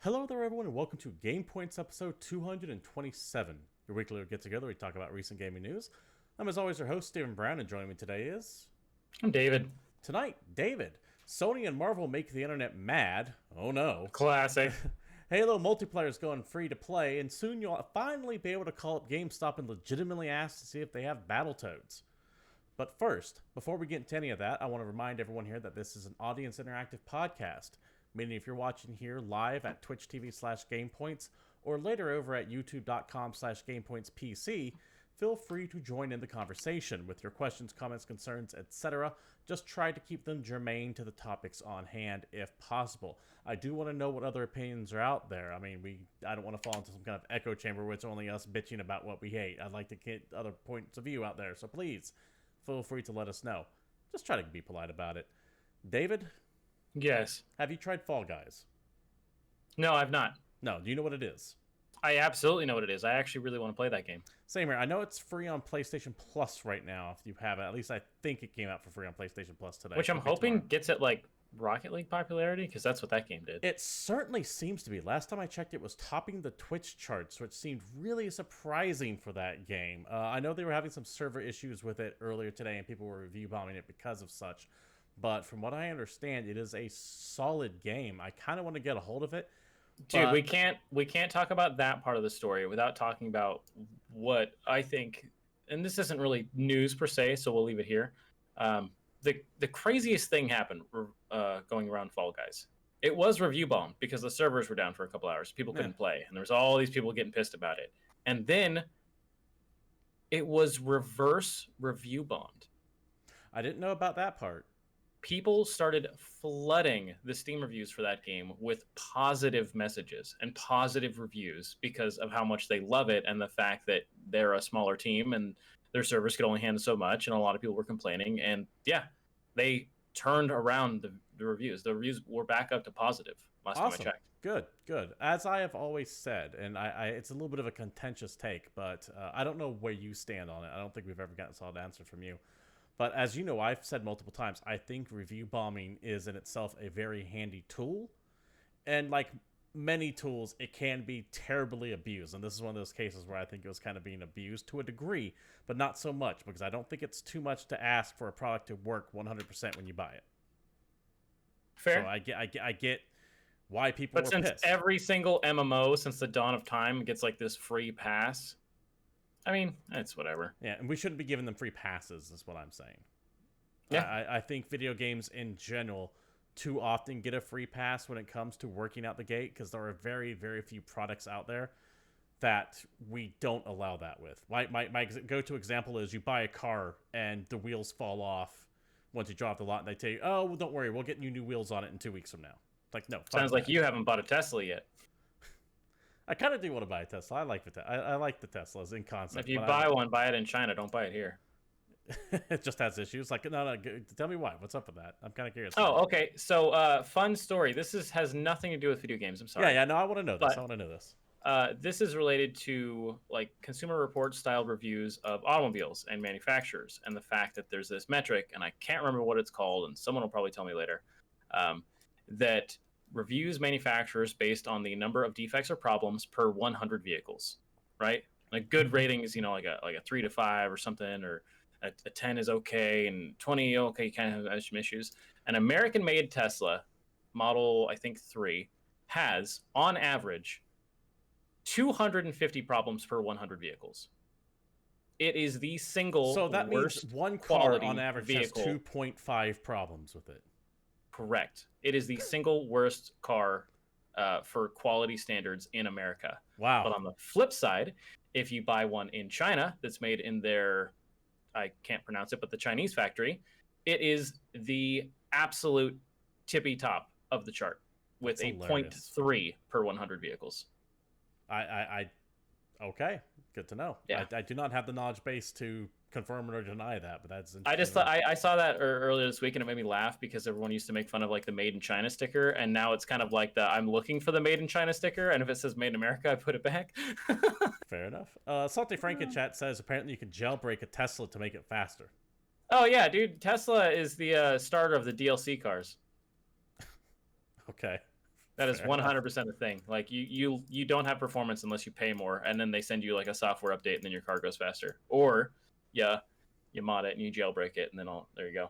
Hello there, everyone, and welcome to GamePoints episode 227. Your weekly get-together, we talk about recent gaming news. I'm, as always, your host, Stephen Brown, and joining me today is... I'm David. Tonight, David. Sony and Marvel make the internet mad. Oh no. Classic. Halo multiplayer is going free to play, and soon you'll finally be able to call up GameStop and legitimately ask to see if they have Battletoads. But first, before we get into any of that, I want to remind everyone here that this is an audience interactive podcast. Meaning if you're watching here live at Twitch TV/GamePoints or later over at YouTube.com/GamePointsPC, feel free to join in the conversation with your questions, comments, concerns, etc. Just try to keep them germane to the topics on hand if possible. I do want to know what other opinions are out there. I mean, I don't want to fall into some kind of echo chamber where it's only us bitching about what we hate. I'd like to get other points of view out there, so please feel free to let us know. Just try to be polite about it. David? Yes. Have you tried Fall Guys? No, I've not. No. Do you know what it is? I absolutely know what it is. I actually really want to play that game. Same here. I know it's free on PlayStation Plus right now, if you have it. At least I think it came out for free on PlayStation Plus today. Which I'm hoping gets it, like, Rocket League popularity, because that's what that game did. It certainly seems to be. Last time I checked, it was topping the Twitch charts, which seemed really surprising for that game. I know they were having some server issues with it earlier today, and people were review bombing it because of such. But from what I understand, it is a solid game. I kind of want to get a hold of it. Dude, we can't talk about that part of the story without talking about what I think, and this isn't really news per se, so we'll leave it here. The craziest thing happened going around Fall Guys. It was review bombed because the servers were down for a couple hours. People couldn't play, and there was all these people getting pissed about it. And then it was reverse review bombed. I didn't know about that part. People started flooding the Steam reviews for that game with positive messages and positive reviews because of how much they love it and the fact that they're a smaller team and their servers could only handle so much, and a lot of people were complaining. And yeah, they turned around the reviews. The reviews were back up to positive last time I checked. Good. As I have always said, and it's a little bit of a contentious take, but I don't know where you stand on it. I don't think we've ever gotten a solid answer from you. But as you know, I've said multiple times, I think review bombing is in itself a very handy tool. And like many tools, it can be terribly abused. And this is one of those cases where I think it was kind of being abused to a degree, but not so much, because I don't think it's too much to ask for a product to work 100% when you buy it. Fair. So I get why people were pissed. But since every single MMO since the dawn of time gets like this free pass, I mean, it's whatever. Yeah, and we shouldn't be giving them free passes, is what I'm saying. Yeah. I think video games in general too often get a free pass when it comes to working out the gate, because there are very, very few products out there that we don't allow that with. My go-to example is you buy a car and the wheels fall off once you drop the lot, and they tell you, oh, well, don't worry, we'll get you new wheels on it in 2 weeks from now. Like, no. Sounds like you haven't bought a Tesla yet. I kind of do want to buy a Tesla. I like the Teslas in concept. If you buy one, buy it in China. Don't buy it here. It just has issues. Like, no, tell me why. What's up with that? I'm kind of curious. Oh, okay. So, fun story. This has nothing to do with video games. I'm sorry. Yeah. No, I want to know this. I want to know this. This is related to like Consumer Reports style reviews of automobiles and manufacturers, and the fact that there's this metric, and I can't remember what it's called, and someone will probably tell me later, that reviews manufacturers based on the number of defects or problems per 100 vehicles, right? Like good ratings, like a 3 to 5 or something, or a 10 is okay, and 20, okay, you kind of have some issues. An American-made Tesla, model, I think 3, has, on average, 250 problems per 100 vehicles. It is the single So that worst means one car on average vehicle. has 2.5 problems with it. Correct. It is the single worst car for quality standards in America. Wow. But on the flip side, if you buy one in China that's made in their, I can't pronounce it, but the Chinese factory, it is the absolute tippy top of the chart with That's a hilarious. 0.3 per 100 vehicles. Okay, good to know. Yeah. I do not have the knowledge base to confirm or deny that, but that's interesting. I just thought I saw that earlier this week, and it made me laugh because everyone used to make fun of like the Made in China sticker, and now it's kind of like the I'm looking for the Made in China sticker, and if it says Made in America, I put it back. Fair enough. Salty Frank in chat says apparently you can jailbreak a Tesla to make it faster. Oh yeah, dude, Tesla is the starter of the DLC cars. Okay. That is Fair enough. 100% a thing. Like you don't have performance unless you pay more, and then they send you like a software update, and then your car goes faster. Or yeah, you mod it and you jailbreak it, and then there you go.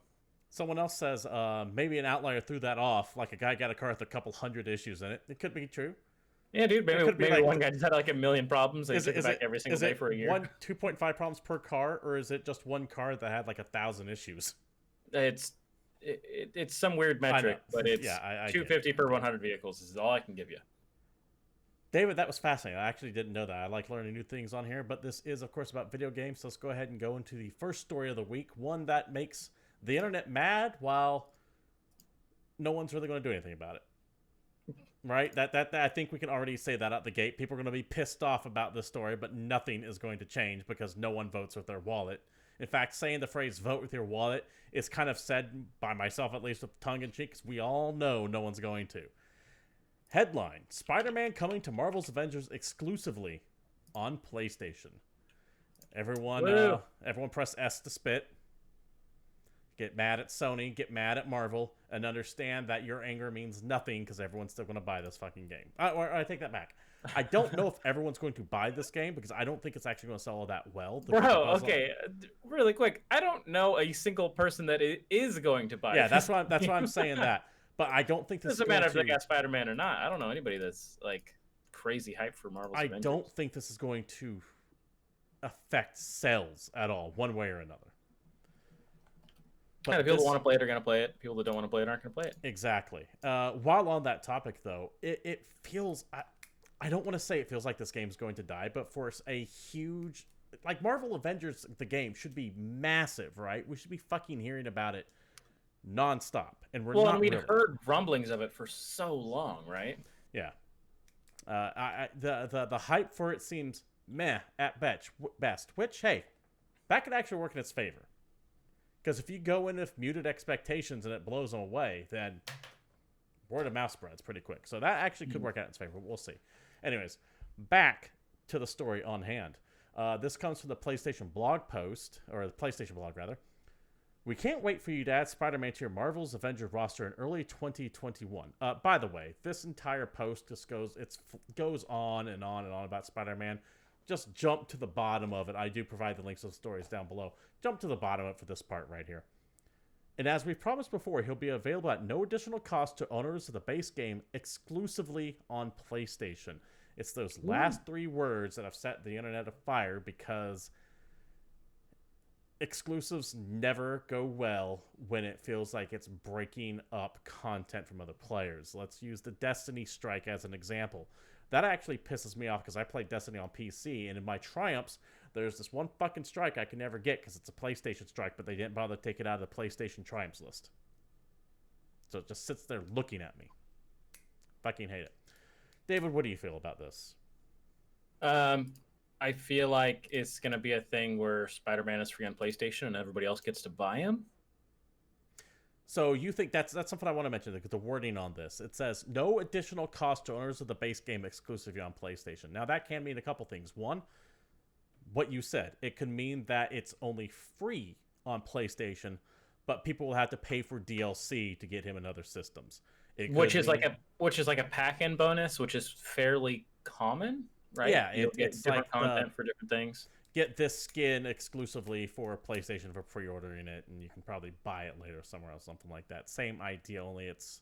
Someone else says maybe an outlier threw that off, like a guy got a car with a couple hundred issues in it. It could be true. Yeah, dude. It Maybe could be maybe like, one guy just had like a million problems, and he took it back every single is day it for a year. one 2.5 problems per car, or is it just one car that had like 1,000 issues? It's some weird I know. metric, but it's Yeah, I get 250 it. per 100 vehicles is all I can give you. David, that was fascinating. I actually didn't know that. I like learning new things on here, but this is, of course, about video games. So let's go ahead and go into the first story of the week, one that makes the internet mad while no one's really going to do anything about it. Right? That I think we can already say that out the gate. People are going to be pissed off about this story, but nothing is going to change because no one votes with their wallet. In fact, saying the phrase "vote with your wallet" is kind of said by myself, at least with tongue in cheek, because we all know no one's going to. Headline: Spider-Man coming to Marvel's Avengers exclusively on PlayStation. Everyone press S to spit. Get mad at Sony, get mad at Marvel, and understand that your anger means nothing because everyone's still going to buy this fucking game. Or I take that back. I don't know if everyone's going to buy this game because I don't think it's actually going to sell all that well. Bro, okay, really quick. I don't know a single person that is going to buy. Yeah, that's why I'm saying that. But I don't think this doesn't matter if they got Spider-Man or not. I don't know anybody that's like crazy hype for Marvel's Avengers. I don't think this is going to affect sales at all, one way or another. But people that want to play it are going to play it. People that don't want to play it aren't going to play it. Exactly. While on that topic, though, it feels... I don't want to say it feels like this game's going to die, but for a huge... Like, Marvel Avengers, the game, should be massive, right? We should be fucking hearing about it nonstop. And we're not we'd heard rumblings of it for so long, right? Yeah. The hype for it seems meh at best, which, hey, that could actually work in its favor. Because if you go in with muted expectations and it blows them away, then word of mouth spreads pretty quick. So that actually could work out in its favor. We'll see. Anyways, back to the story on hand. This comes from the PlayStation blog post, or the PlayStation blog, rather. We can't wait for you to add Spider-Man to your Marvel's Avengers roster in early 2021. By the way, this entire post just goes on and on and on about Spider-Man. Just jump to the bottom of it. I do provide the links to the stories down below. Jump to the bottom of it for this part right here. And as we promised before, he'll be available at no additional cost to owners of the base game exclusively on PlayStation. It's those last three words that have set the internet afire because exclusives never go well when it feels like it's breaking up content from other players. Let's use the Destiny strike as an example. That actually pisses me off because I play Destiny on PC, and in my triumphs, there's this one fucking strike I can never get because it's a PlayStation strike, but they didn't bother to take it out of the PlayStation triumphs list. So it just sits there looking at me. Fucking hate it. David, what do you feel about this? I feel like it's going to be a thing where Spider-Man is free on PlayStation and everybody else gets to buy him. So you think that's something I want to mention, the wording on this. It says, no additional cost to owners of the base game exclusively on PlayStation. Now, that can mean a couple things. One, what you said. It could mean that it's only free on PlayStation, but people will have to pay for DLC to get him in other systems. Which is like a pack-in bonus, which is fairly common, right? Yeah, it's different content for different things. Get this skin exclusively for PlayStation for pre-ordering it, and you can probably buy it later somewhere else, something like that. Same idea, only it's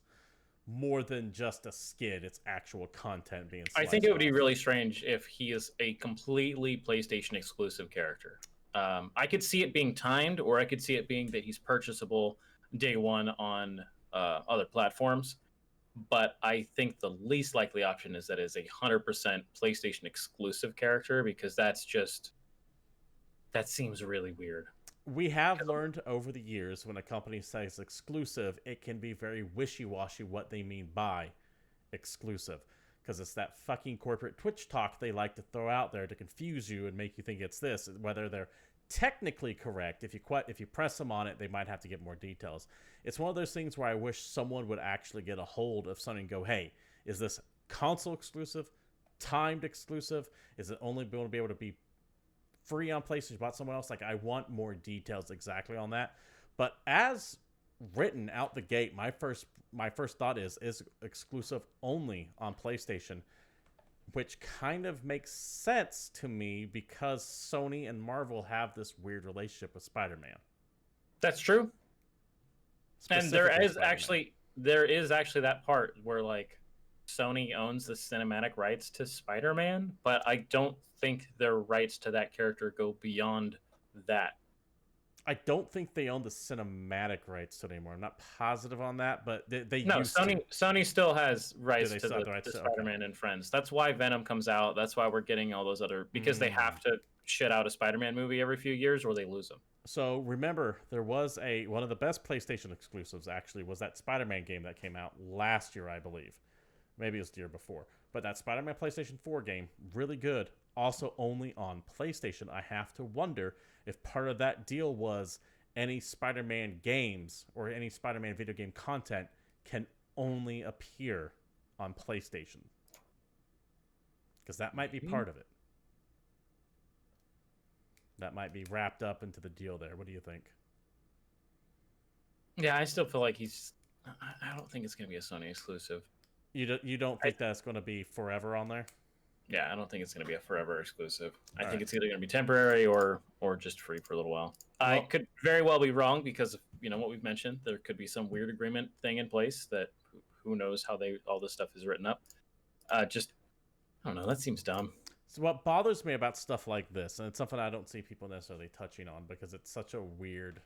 more than just a skin. It's actual content being sliced I think it would off. be really strange if he is a completely PlayStation exclusive character. I could see it being timed, or I could see it being that he's purchasable day one on other platforms. But I think the least likely option is that it's 100% PlayStation exclusive character, because that seems really weird. We have learned over the years when a company says exclusive, it can be very wishy-washy what they mean by exclusive. Because it's that fucking corporate Twitch talk they like to throw out there to confuse you and make you think it's this. Whether they're technically correct, if you press them on it, they might have to get more details. It's one of those things where I wish someone would actually get a hold of something and go, hey, is this console exclusive, timed exclusive? Is it only going to be able to be free on PlayStation, bought someone else? Like, I want more details exactly on that. But as written out the gate, my first thought is exclusive only on PlayStation, which kind of makes sense to me because Sony and Marvel have this weird relationship with Spider-Man. That's true. And there is Spider-Man. actually that part where like Sony owns the cinematic rights to Spider-Man, but I don't think their rights to that character go beyond that. I don't think they own the cinematic rights to it anymore. I'm not positive on that, but they No, used to. Sony still has rights They to still have the rights the to? Okay. Spider-Man and Friends. That's why Venom comes out. That's why we're getting all those other, because they have to shit out a Spider-Man movie every few years or they lose them. So remember, there was one of the best PlayStation exclusives actually was that Spider-Man game that came out last year, I believe. Maybe it was the year before. But that Spider-Man PlayStation 4 game, really good. Also only on PlayStation. I have to wonder if part of that deal was any Spider-Man games or any Spider-Man video game content can only appear on PlayStation. Because that might be part of it. That might be wrapped up into the deal there. What do you think? Yeah, I still feel like I don't think it's going to be a Sony exclusive. You don't think that's going to be forever on there? Yeah, I don't think it's going to be a forever exclusive. I think it's either going to be temporary or just free for a little while. Well, I could very well be wrong because of, what we've mentioned. There could be some weird agreement thing in place that who knows how all this stuff is written up. I don't know. That seems dumb. So what bothers me about stuff like this, and it's something I don't see people necessarily touching on because it's such a weird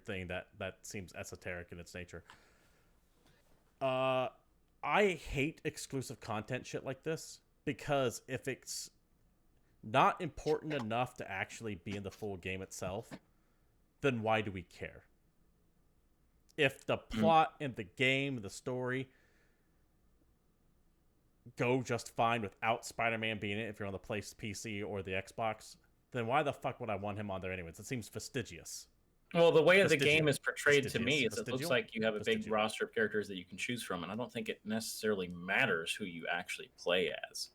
thing that seems esoteric in its nature. I hate exclusive content shit like this because if it's not important enough to actually be in the full game itself, then why do we care? If the plot and the game, the story go just fine without Spider-Man being in it, if you're on the PC or the Xbox, then why the fuck would I want him on there anyways? It seems fastidious. Well, the way the game is portrayed to me is it looks like you have a big roster of characters that you can choose from, and I don't think it necessarily matters who you actually play as.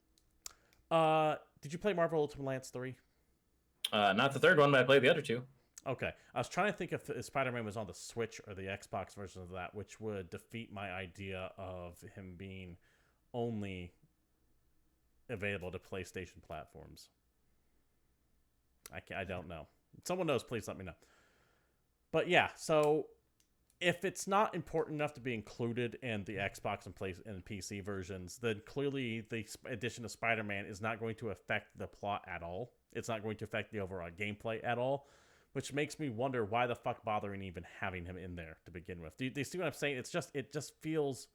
Did you play Marvel Ultimate Alliance 3? Not the third one, but I played the other two. Okay. I was trying to think if Spider-Man was on the Switch or the Xbox version of that, which would defeat my idea of him being only available to PlayStation platforms. I don't know. If someone knows, please let me know. But yeah, so if it's not important enough to be included in the Xbox and PC versions, then clearly the addition of Spider-Man is not going to affect the plot at all. It's not going to affect the overall gameplay at all, which makes me wonder why the fuck bothering even having him in there to begin with. Do you see what I'm saying? It just feels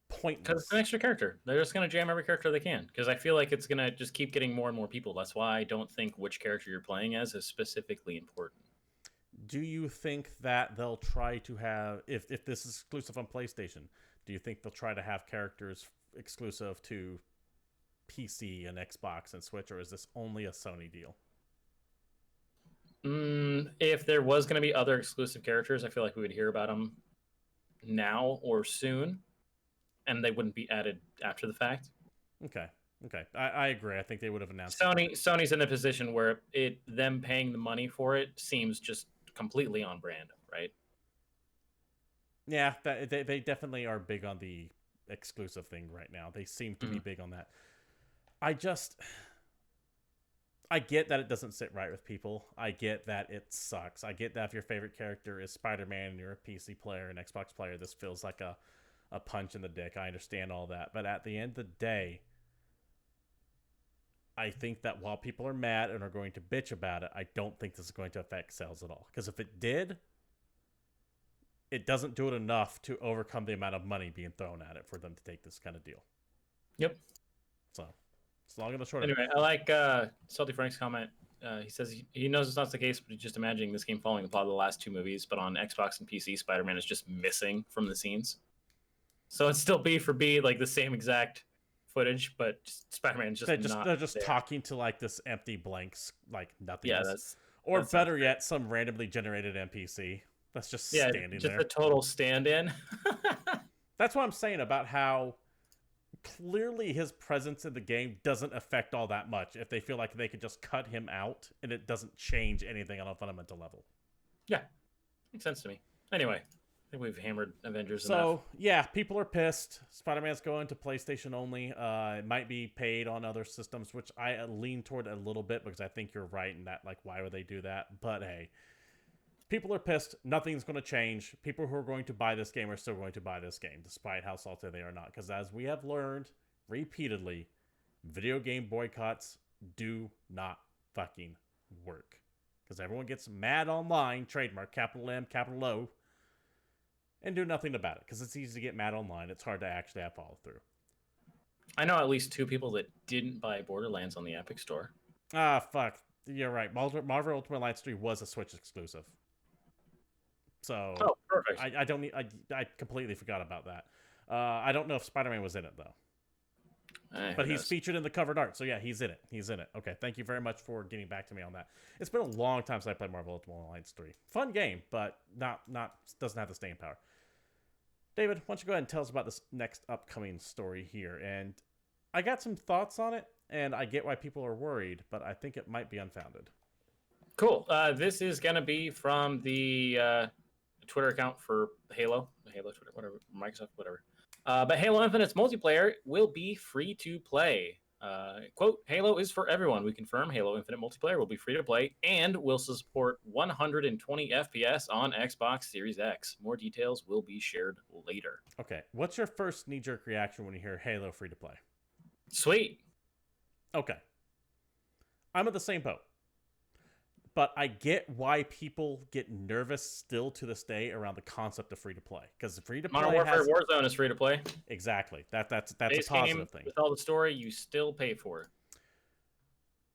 pointless. Because it's an extra character. They're just going to jam every character they can. Because I feel like it's going to just keep getting more and more people. That's why I don't think which character you're playing as is specifically important. Do you think that they'll try to have, if this is exclusive on PlayStation, do you think they'll try to have characters exclusive to PC and Xbox and Switch, or is this only a Sony deal? If there was going to be other exclusive characters, I feel like we would hear about them now or soon, and they wouldn't be added after the fact. Okay. I agree. I think they would have announced Sony's in a position where them paying the money for it seems just completely on brand, right? Yeah, they definitely are big on the exclusive thing right now. They seem to be big on that. I get that it doesn't sit right with people. I get that it sucks. I get that if your favorite character is Spider-Man and you're a PC player and Xbox player, this feels like a punch in the dick. I understand all that. But at the end of the day, I think that while people are mad and are going to bitch about it, I don't think this is going to affect sales at all. Because if it did, it doesn't do it enough to overcome the amount of money being thrown at it for them to take this kind of deal. Yep. So, it's long and the short of it. Anyway, I like Salty Frank's comment. He says he knows it's not the case, but he's just imagining this game following the plot of the last two movies. But on Xbox and PC, Spider-Man is just missing from the scenes. So it's still B for B, like the same exact footage, but Spider-Man's just they're just there. Talking to like this empty blanks, like nothing. Yeah, or better yet, some randomly generated NPC that's just standing just there. Just a total stand-in. That's what I'm saying about how clearly his presence in the game doesn't affect all that much if they feel like they could just cut him out and it doesn't change anything on a fundamental level. Yeah, makes sense to me. Anyway, I think we've hammered Avengers enough. So yeah, people are pissed. Spider-Man's going to PlayStation only. It might be paid on other systems, which I lean toward a little bit because I think you're right in that. Like, why would they do that? But hey, people are pissed. Nothing's going to change. People who are going to buy this game are still going to buy this game, despite how salty they are not. Because as we have learned repeatedly, video game boycotts do not fucking work. Because everyone gets mad online, trademark, capital M, capital O, and do nothing about it. Because it's easy to get mad online. It's hard to actually have follow through. I know at least 2 people that didn't buy Borderlands on the Epic Store. Ah, fuck. You're right. Marvel Ultimate Alliance 3 was a Switch exclusive. So perfect. I don't need. I completely forgot about that. I don't know if Spider-Man was in it though. But he's featured in the covered art, so yeah, he's in it. He's in it. Okay, thank you very much for getting back to me on that. It's been a long time since I played Marvel Ultimate Alliance 3. Fun game, but not doesn't have the staying power. David, why don't you go ahead and tell us about this next upcoming story here? And I got some thoughts on it, and I get why people are worried, but I think it might be unfounded. Cool. This is gonna be from the Twitter account for Halo Twitter, whatever, Microsoft, whatever. But Halo Infinite's multiplayer will be free to play. Quote, Halo is for everyone. We confirm Halo Infinite multiplayer will be free to play and will support 120 FPS on Xbox Series X. More details will be shared later. Okay, what's your first knee-jerk reaction when you hear Halo free to play? Sweet. Okay. I'm at the same boat. But I get why people get nervous still to this day around the concept of free to play, because free to play Modern Warfare Warzone is free to play. Exactly. That's a positive thing. With all the story, you still pay for it.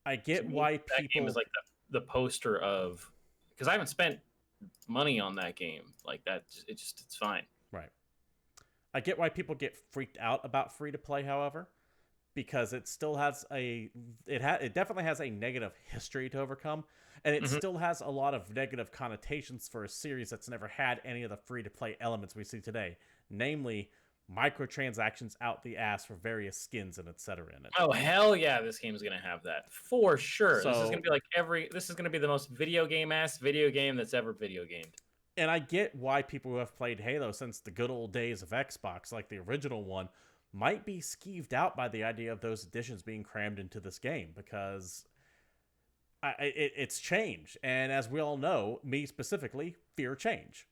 I get why people. That game is like the poster of, because I haven't spent money on that game like that. It's fine. Right. I get why people get freaked out about free to play, however, because it still has it definitely has a negative history to overcome. And it still has a lot of negative connotations for a series that's never had any of the free-to-play elements we see today. Namely, microtransactions out the ass for various skins and etc. in it. Oh, hell yeah, this game's going to have that. For sure. So, this is going to be like this is going to be the most video game-ass video game that's ever video gamed. And I get why people who have played Halo since the good old days of Xbox, like the original one, might be skeeved out by the idea of those additions being crammed into this game, because it's change, and as we all know, me specifically, fear change.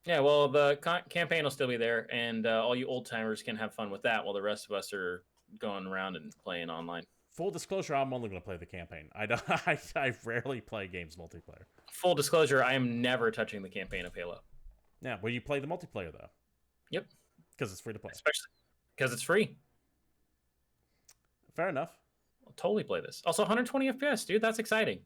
Yeah, well, the campaign will still be there, and all you old timers can have fun with that, while the rest of us are going around and playing online. Full disclosure, I'm only going to play the campaign. I rarely play games multiplayer. Full disclosure, I am never touching the campaign of Halo. Yeah, well, you play the multiplayer though. Yep, because it's free to play. Especially because it's free. Fair enough. I'll totally play this. Also, 120 FPS, dude. That's exciting.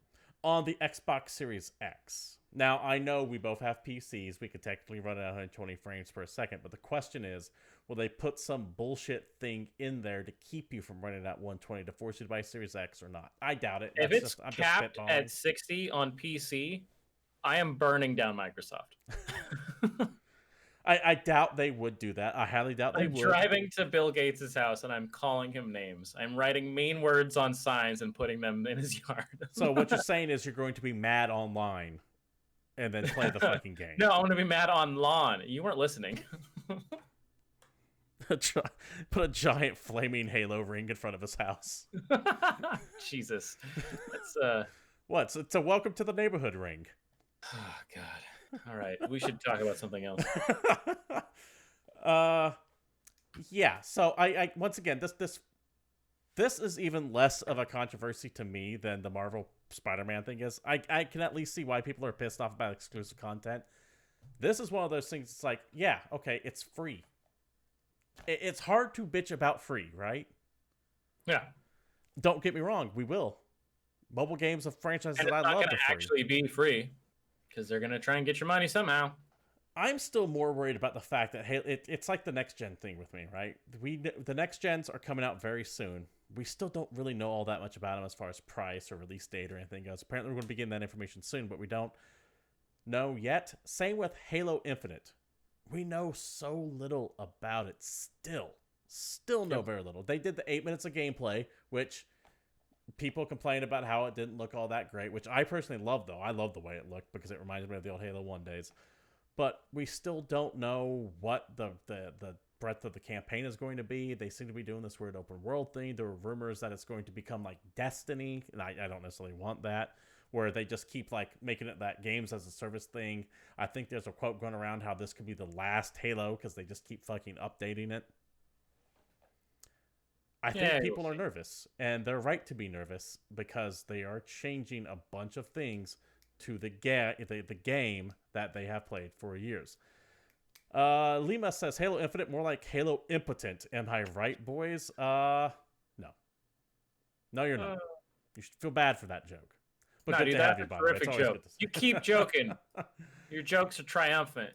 On the Xbox Series X. Now, I know we both have PCs. We could technically run it at 120 frames per second. But the question is, will they put some bullshit thing in there to keep you from running at 120 to force you to buy Series X or not? I doubt it. If it's capped at 60 on PC, I am burning down Microsoft. I doubt they would do that. I highly doubt they would. I'm driving to Bill Gates' house and I'm calling him names. I'm writing mean words on signs and putting them in his yard. So what you're saying is you're going to be mad online and then play the fucking game. No, I'm going to be mad on lawn. You weren't listening. Put a giant flaming Halo ring in front of his house. Jesus. That's What? It's a welcome to the neighborhood ring. Oh, God. All right, we should talk about something else. Yeah. So I once again, this is even less of a controversy to me than the Marvel Spider-Man thing is. I can at least see why people are pissed off about exclusive content. This is one of those things. It's like, yeah, okay, it's free. It's hard to bitch about free, right? Yeah. Don't get me wrong, we will. Mobile games of franchises that I love are free. It's not going to actually be free. Because they're going to try and get your money somehow. I'm still more worried about the fact that it's like the next gen thing with me, right? The next gens are coming out very soon. We still don't really know all that much about them as far as price or release date or anything goes. Apparently, we're going to be getting that information soon, but we don't know yet. Same with Halo Infinite. We know so little about it still. Still know very little. They did the 8 minutes of gameplay, which people complain about how it didn't look all that great, which I personally love, though. I love the way it looked because it reminded me of the old Halo 1 days. but we still don't know what the breadth of the campaign is going to be. They seem to be doing this weird open world thing. There were rumors that it's going to become like Destiny, and I don't necessarily want that, where they just keep like making it that games as a service thing. I think there's a quote going around how this could be the last Halo because they just keep fucking updating it. I think people are nervous, and they're right to be nervous because they are changing a bunch of things to the game that they have played for years. Lima says Halo Infinite more like Halo Impotent. Am I right, boys? No. No, you're not. You should feel bad for that joke. But no, good dude, to have that's you, a by the way. terrific joke. You keep joking. Your jokes are triumphant.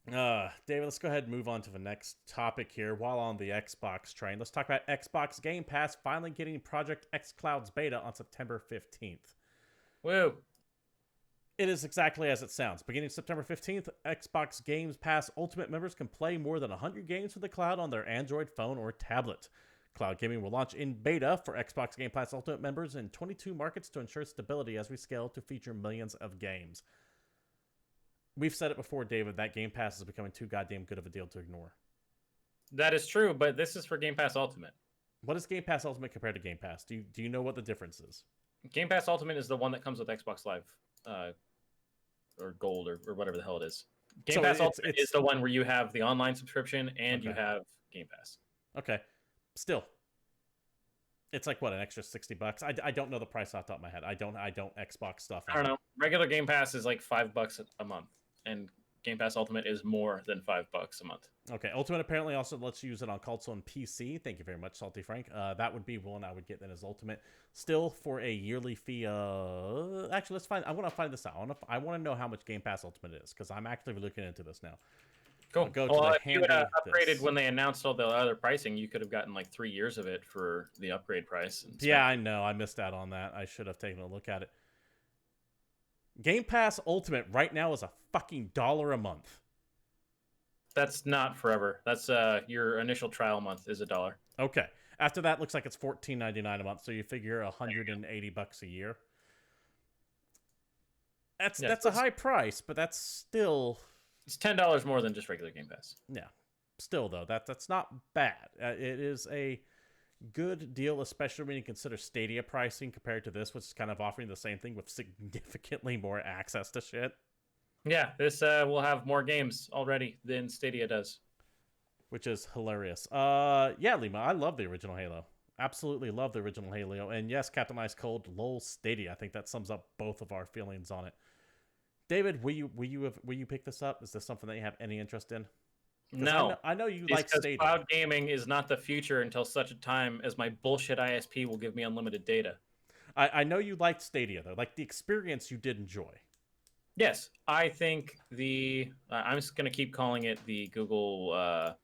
David, let's go ahead and move on to the next topic here. While on the Xbox train, let's talk about Xbox Game Pass finally getting Project xCloud's beta on September 15th. Woo. It is exactly as it sounds. Beginning September 15th, Xbox Game Pass Ultimate members can play more than 100 games for the cloud on their Android phone or tablet. Cloud gaming will launch in beta for Xbox Game Pass Ultimate members in 22 markets to ensure stability as we scale to feature millions of games. We've said it before, David, that Game Pass is becoming too goddamn good of a deal to ignore. That is true, but this is for Game Pass Ultimate. What is Game Pass Ultimate compared to Game Pass? Do you know what the difference is? Game Pass Ultimate is the one that comes with Xbox Live, or Gold, or whatever the hell it is. Game Pass Ultimate is the one where you have the online subscription and you have Game Pass. Okay. Still. It's like, what, an extra $60? I don't know the price off the top of my head. I don't Xbox stuff. I don't know. Regular Game Pass is like $5 a month, and Game Pass Ultimate is more than $5 a month. Okay, Ultimate apparently also lets you use it on console and PC. Thank you very much, Salty Frank. That would be one I would get then as Ultimate. Still for a yearly fee. Actually, let's find. I want to find this out. I want to know how much Game Pass Ultimate is because I'm actively looking into this now. Cool. If you had upgraded when they announced all the other pricing, you could have gotten like 3 years of it for the upgrade price. Yeah, I know. I missed out on that. I should have taken a look at it. Game Pass Ultimate right now is a fucking $1 a month. That's not forever. That's your initial trial month is $1. Okay. After that, looks like it's $14.99 a month. So you figure $180 a year. That's a high price, but that's still. It's $10 more than just regular Game Pass. Yeah. Still though, that's not bad. It is a good deal, especially when you consider Stadia pricing compared to this, which is kind of offering the same thing with significantly more access to shit. Yeah, this will have more games already than Stadia does. Which is hilarious. Yeah, Lima, I love the original Halo. Absolutely love the original Halo. And yes, Captain Ice Cold, lol, Stadia. I think that sums up both of our feelings on it. David, will you pick this up? Is this something that you have any interest in? No. I know you like Stadia. Cloud gaming is not the future until such a time as my bullshit ISP will give me unlimited data. I know you liked Stadia, though. Like, the experience you did enjoy. Yes. I think I'm just going to keep calling it the Google... what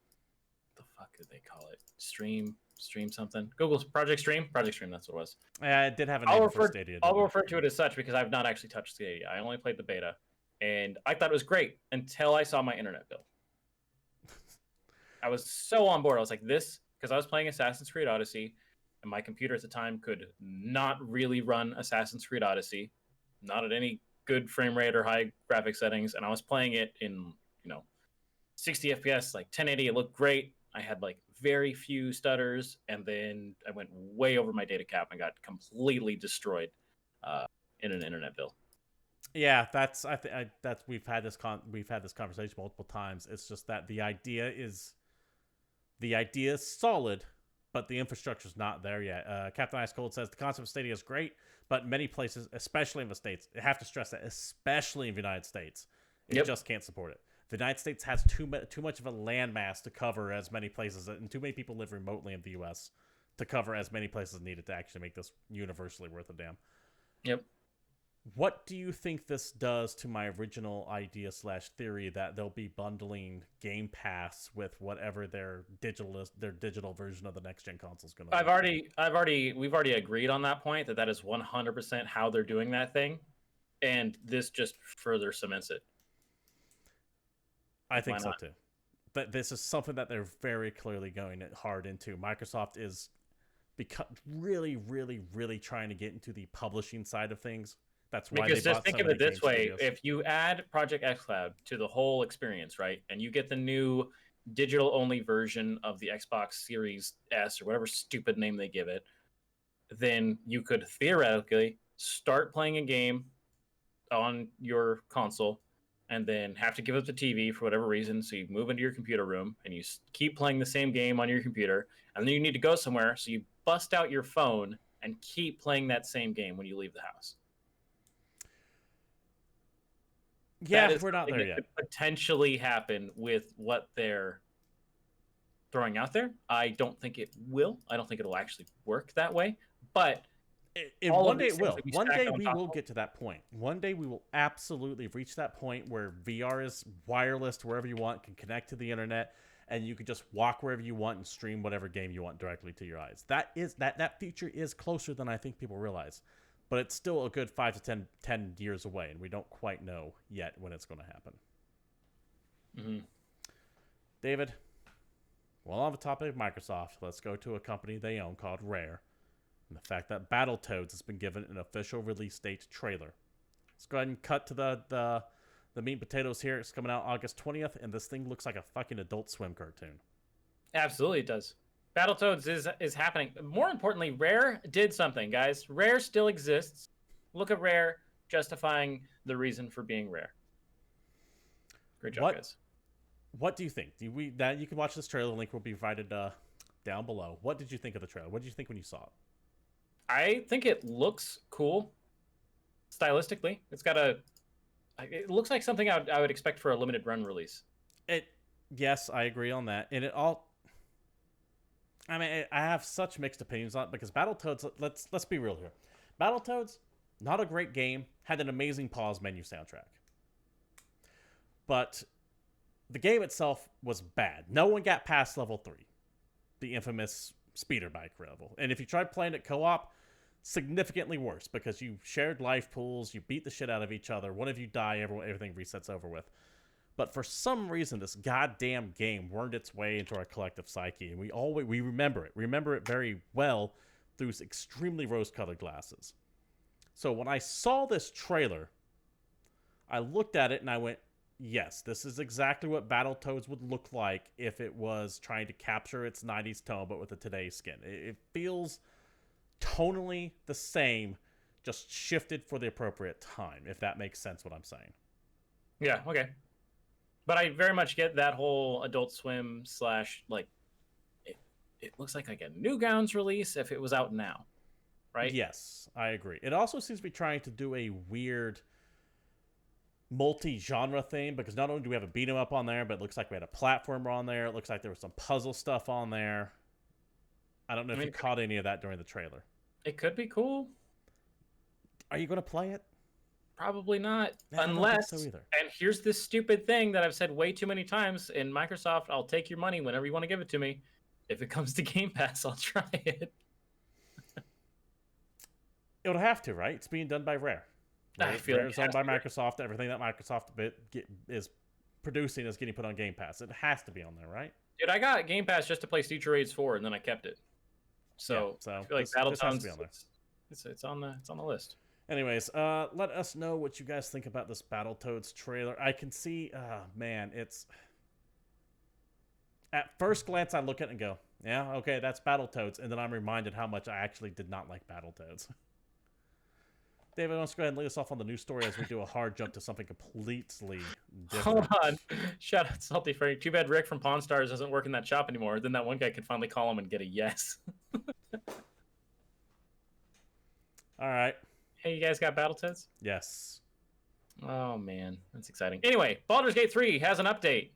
the fuck did they call it? Stream something? Google's Project Stream? Project Stream, that's what it was. It did have a name for Stadia. I'll refer to it as such because I've not actually touched Stadia. I only played the beta. And I thought it was great until I saw my internet bill. I was so on board. I was like, this, because I was playing Assassin's Creed Odyssey, and my computer at the time could not really run Assassin's Creed Odyssey, not at any good frame rate or high graphic settings. And I was playing it in, 60 FPS, like 1080. It looked great. I had like very few stutters, and then I went way over my data cap and got completely destroyed in an internet bill. Yeah, that's we've had this conversation multiple times. It's just that the idea is solid, but the infrastructure's not there yet. Captain Ice Cold says the concept of Stadia is great, but many places, especially in the States, I have to stress that, especially in the United States, it just can't support it. The United States has too much of a landmass to cover as many places, and too many people live remotely in the U.S. to cover as many places needed to actually make this universally worth a damn. Yep. What do you think this does to my original idea / theory that they'll be bundling Game Pass with whatever their digital version of the next gen console is going to be? We've already agreed on that point that is 100% how they're doing that thing, and this just further cements it. I think so too. But this is something that they're very clearly going hard into. Microsoft is really, really, really trying to get into the publishing side of things. That's why Because they just bought think so of many it this game way: studios. if you add Project xCloud to the whole experience, right, and you get the new digital-only version of the Xbox Series S or whatever stupid name they give it, then you could theoretically start playing a game on your console and then have to give up the TV for whatever reason. So you move into your computer room and you keep playing the same game on your computer. And then you need to go somewhere. So you bust out your phone and keep playing that same game when you leave the house. Yeah, That is we're not something there that yet. could potentially happen with what they're throwing out there. I don't think it will. I don't think it'll actually work that way. But all One of day these it things will. that we One stack day on we top will of, get to that point. One day we will absolutely reach that point where VR is wireless to wherever you want, can connect to the internet, and you can just walk wherever you want and stream whatever game you want directly to your eyes. That future is closer than I think people realize. But it's still a good 5 to 10 years away, and we don't quite know yet when it's going to happen. Mm-hmm. David, well, on the topic of Microsoft, let's go to a company they own called Rare, and the fact that Battletoads has been given an official release date trailer. Let's go ahead and cut to the meat and potatoes here. It's coming out August 20th, and this thing looks like a fucking Adult Swim cartoon. Absolutely, it does. Battletoads is happening. More importantly, Rare did something, guys. Rare still exists. Look at Rare justifying the reason for being Rare. Great job, guys. What do you think? You can watch this trailer. The link will be provided down below. What did you think of the trailer? What did you think when you saw it? I think it looks cool stylistically. It looks like something I would expect for a limited run release. Yes, I agree on that. And I have such mixed opinions on it because Battletoads, let's be real here. Battletoads, not a great game, had an amazing pause menu soundtrack. But the game itself was bad. No one got past level 3, the infamous speeder bike level. And if you tried playing it co-op, significantly worse because you shared life pools, you beat the shit out of each other. One of you die, everything resets over with. But for some reason, this goddamn game wormed its way into our collective psyche, and we remember it. We remember it very well through extremely rose-colored glasses. So when I saw this trailer, I looked at it and I went, yes, this is exactly what Battletoads would look like if it was trying to capture its 90s tone, but with a today's skin. It feels tonally the same, just shifted for the appropriate time, if that makes sense what I'm saying. Yeah, okay. But I very much get that whole Adult Swim / like it looks like a Newgrounds release if it was out now, right? Yes, I agree. It also seems to be trying to do a weird multi-genre thing because not only do we have a beat 'em up on there, but it looks like we had a platformer on there. It looks like there was some puzzle stuff on there. I don't know if you caught any of that during the trailer. It could be cool. Are you going to play it? Probably not. Yeah, Unless, so either. And here's this stupid thing that I've said way too many times in Microsoft, I'll take your money whenever you want to give it to me. If it comes to Game Pass, I'll try it. It'll have to, right? It's being done by Rare. I feel Rare's owned by Microsoft. Everything that Microsoft is producing is getting put on Game Pass. It has to be on there, right? Dude, I got Game Pass just to play Streets of Rage 4, and then I kept it. So I feel like Battletoads, it's on the list. Anyways, let us know what you guys think about this Battletoads trailer. I can see, man, it's... At first glance, I look at it and go, yeah, okay, that's Battletoads. And then I'm reminded how much I actually did not like Battletoads. David, let's go ahead and lead us off on the news story as we do a hard jump to something completely different. Hold on. Shout out Salty Frank. Too bad Rick from Pawn Stars doesn't work in that shop anymore. Then that one guy could finally call him and get a yes. All right. Hey, you guys got Battletoads? Yes. Oh, man. That's exciting. Anyway, Baldur's Gate 3 has an update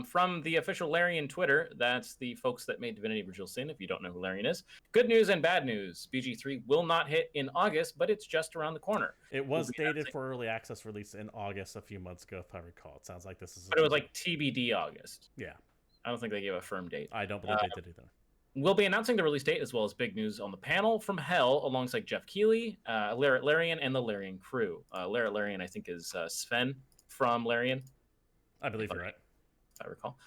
from the official Larian Twitter. That's the folks that made Divinity Original Sin, if you don't know who Larian is. Good news and bad news. BG3 will not hit in August, but it's just around the corner. It was dated for early access release in August a few months ago, if I recall. It sounds like this is... But it was like TBD August. Yeah. I don't think they gave a firm date. I don't believe they did either. We'll be announcing the release date as well as big news on the panel from Hell alongside Jeff Keighley, Larrett Larian, and the Larian crew. Larrett Larian, I think, is Sven from Larian. I believe you're right. If I recall.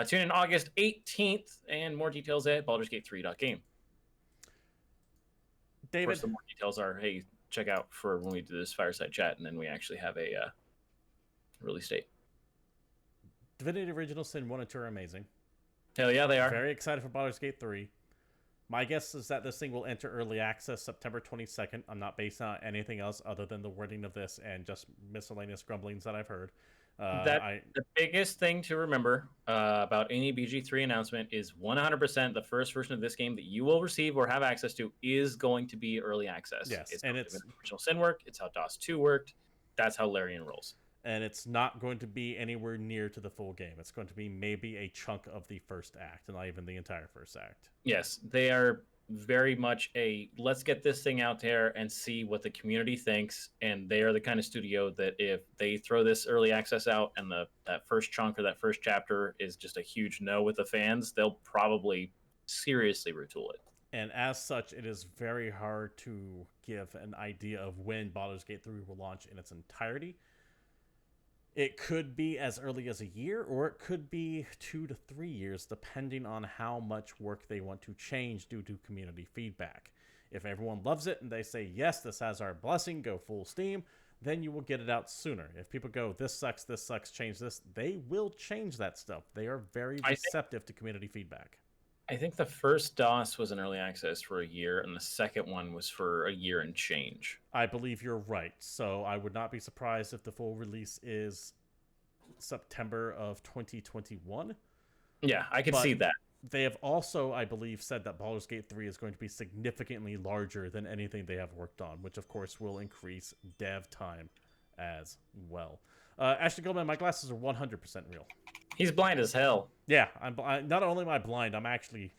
Tune in August 18th, and more details at baldursgate3.game. David, of course, the more details are, hey, check out for when we do this fireside chat, and then we actually have a release date. Divinity Original Sin 1 and 2 are amazing. Hell yeah, they are. Very excited for Baldur's Gate 3. My guess is that this thing will enter early access September 22nd. I'm not basing on anything else other than the wording of this and just miscellaneous grumblings that I've heard. The biggest thing to remember about any BG3 announcement is 100% the first version of this game that you will receive or have access to is going to be early access. Yes, it's and how it's Original Sin worked. It's how DOS 2 worked. That's how Larian rolls. And it's not going to be anywhere near to the full game. It's going to be maybe a chunk of the first act, and not even the entire first act. Yes, they are very much let's get this thing out there and see what the community thinks. And they are the kind of studio that if they throw this early access out and that first chunk or that first chapter is just a huge no with the fans, they'll probably seriously retool it. And as such, it is very hard to give an idea of when Baldur's Gate 3 will launch in its entirety. It could be as early as a year, or it could be 2 to 3 years, depending on how much work they want to change due to community feedback. If everyone loves it and they say, yes, this has our blessing, go full steam, then you will get it out sooner. If people go, this sucks, change this, they will change that stuff. They are very receptive to community feedback. I think the first DOS was in early access for a year, and the second one was for a year and change. I believe you're right. So I would not be surprised if the full release is September of 2021. Yeah, I could see that. They have also, I believe, said that Baldur's Gate 3 is going to be significantly larger than anything they have worked on, which of course will increase dev time as well. Ashley Goldman, my glasses are 100% real. He's blind as hell. Yeah, not only am I blind, I've actually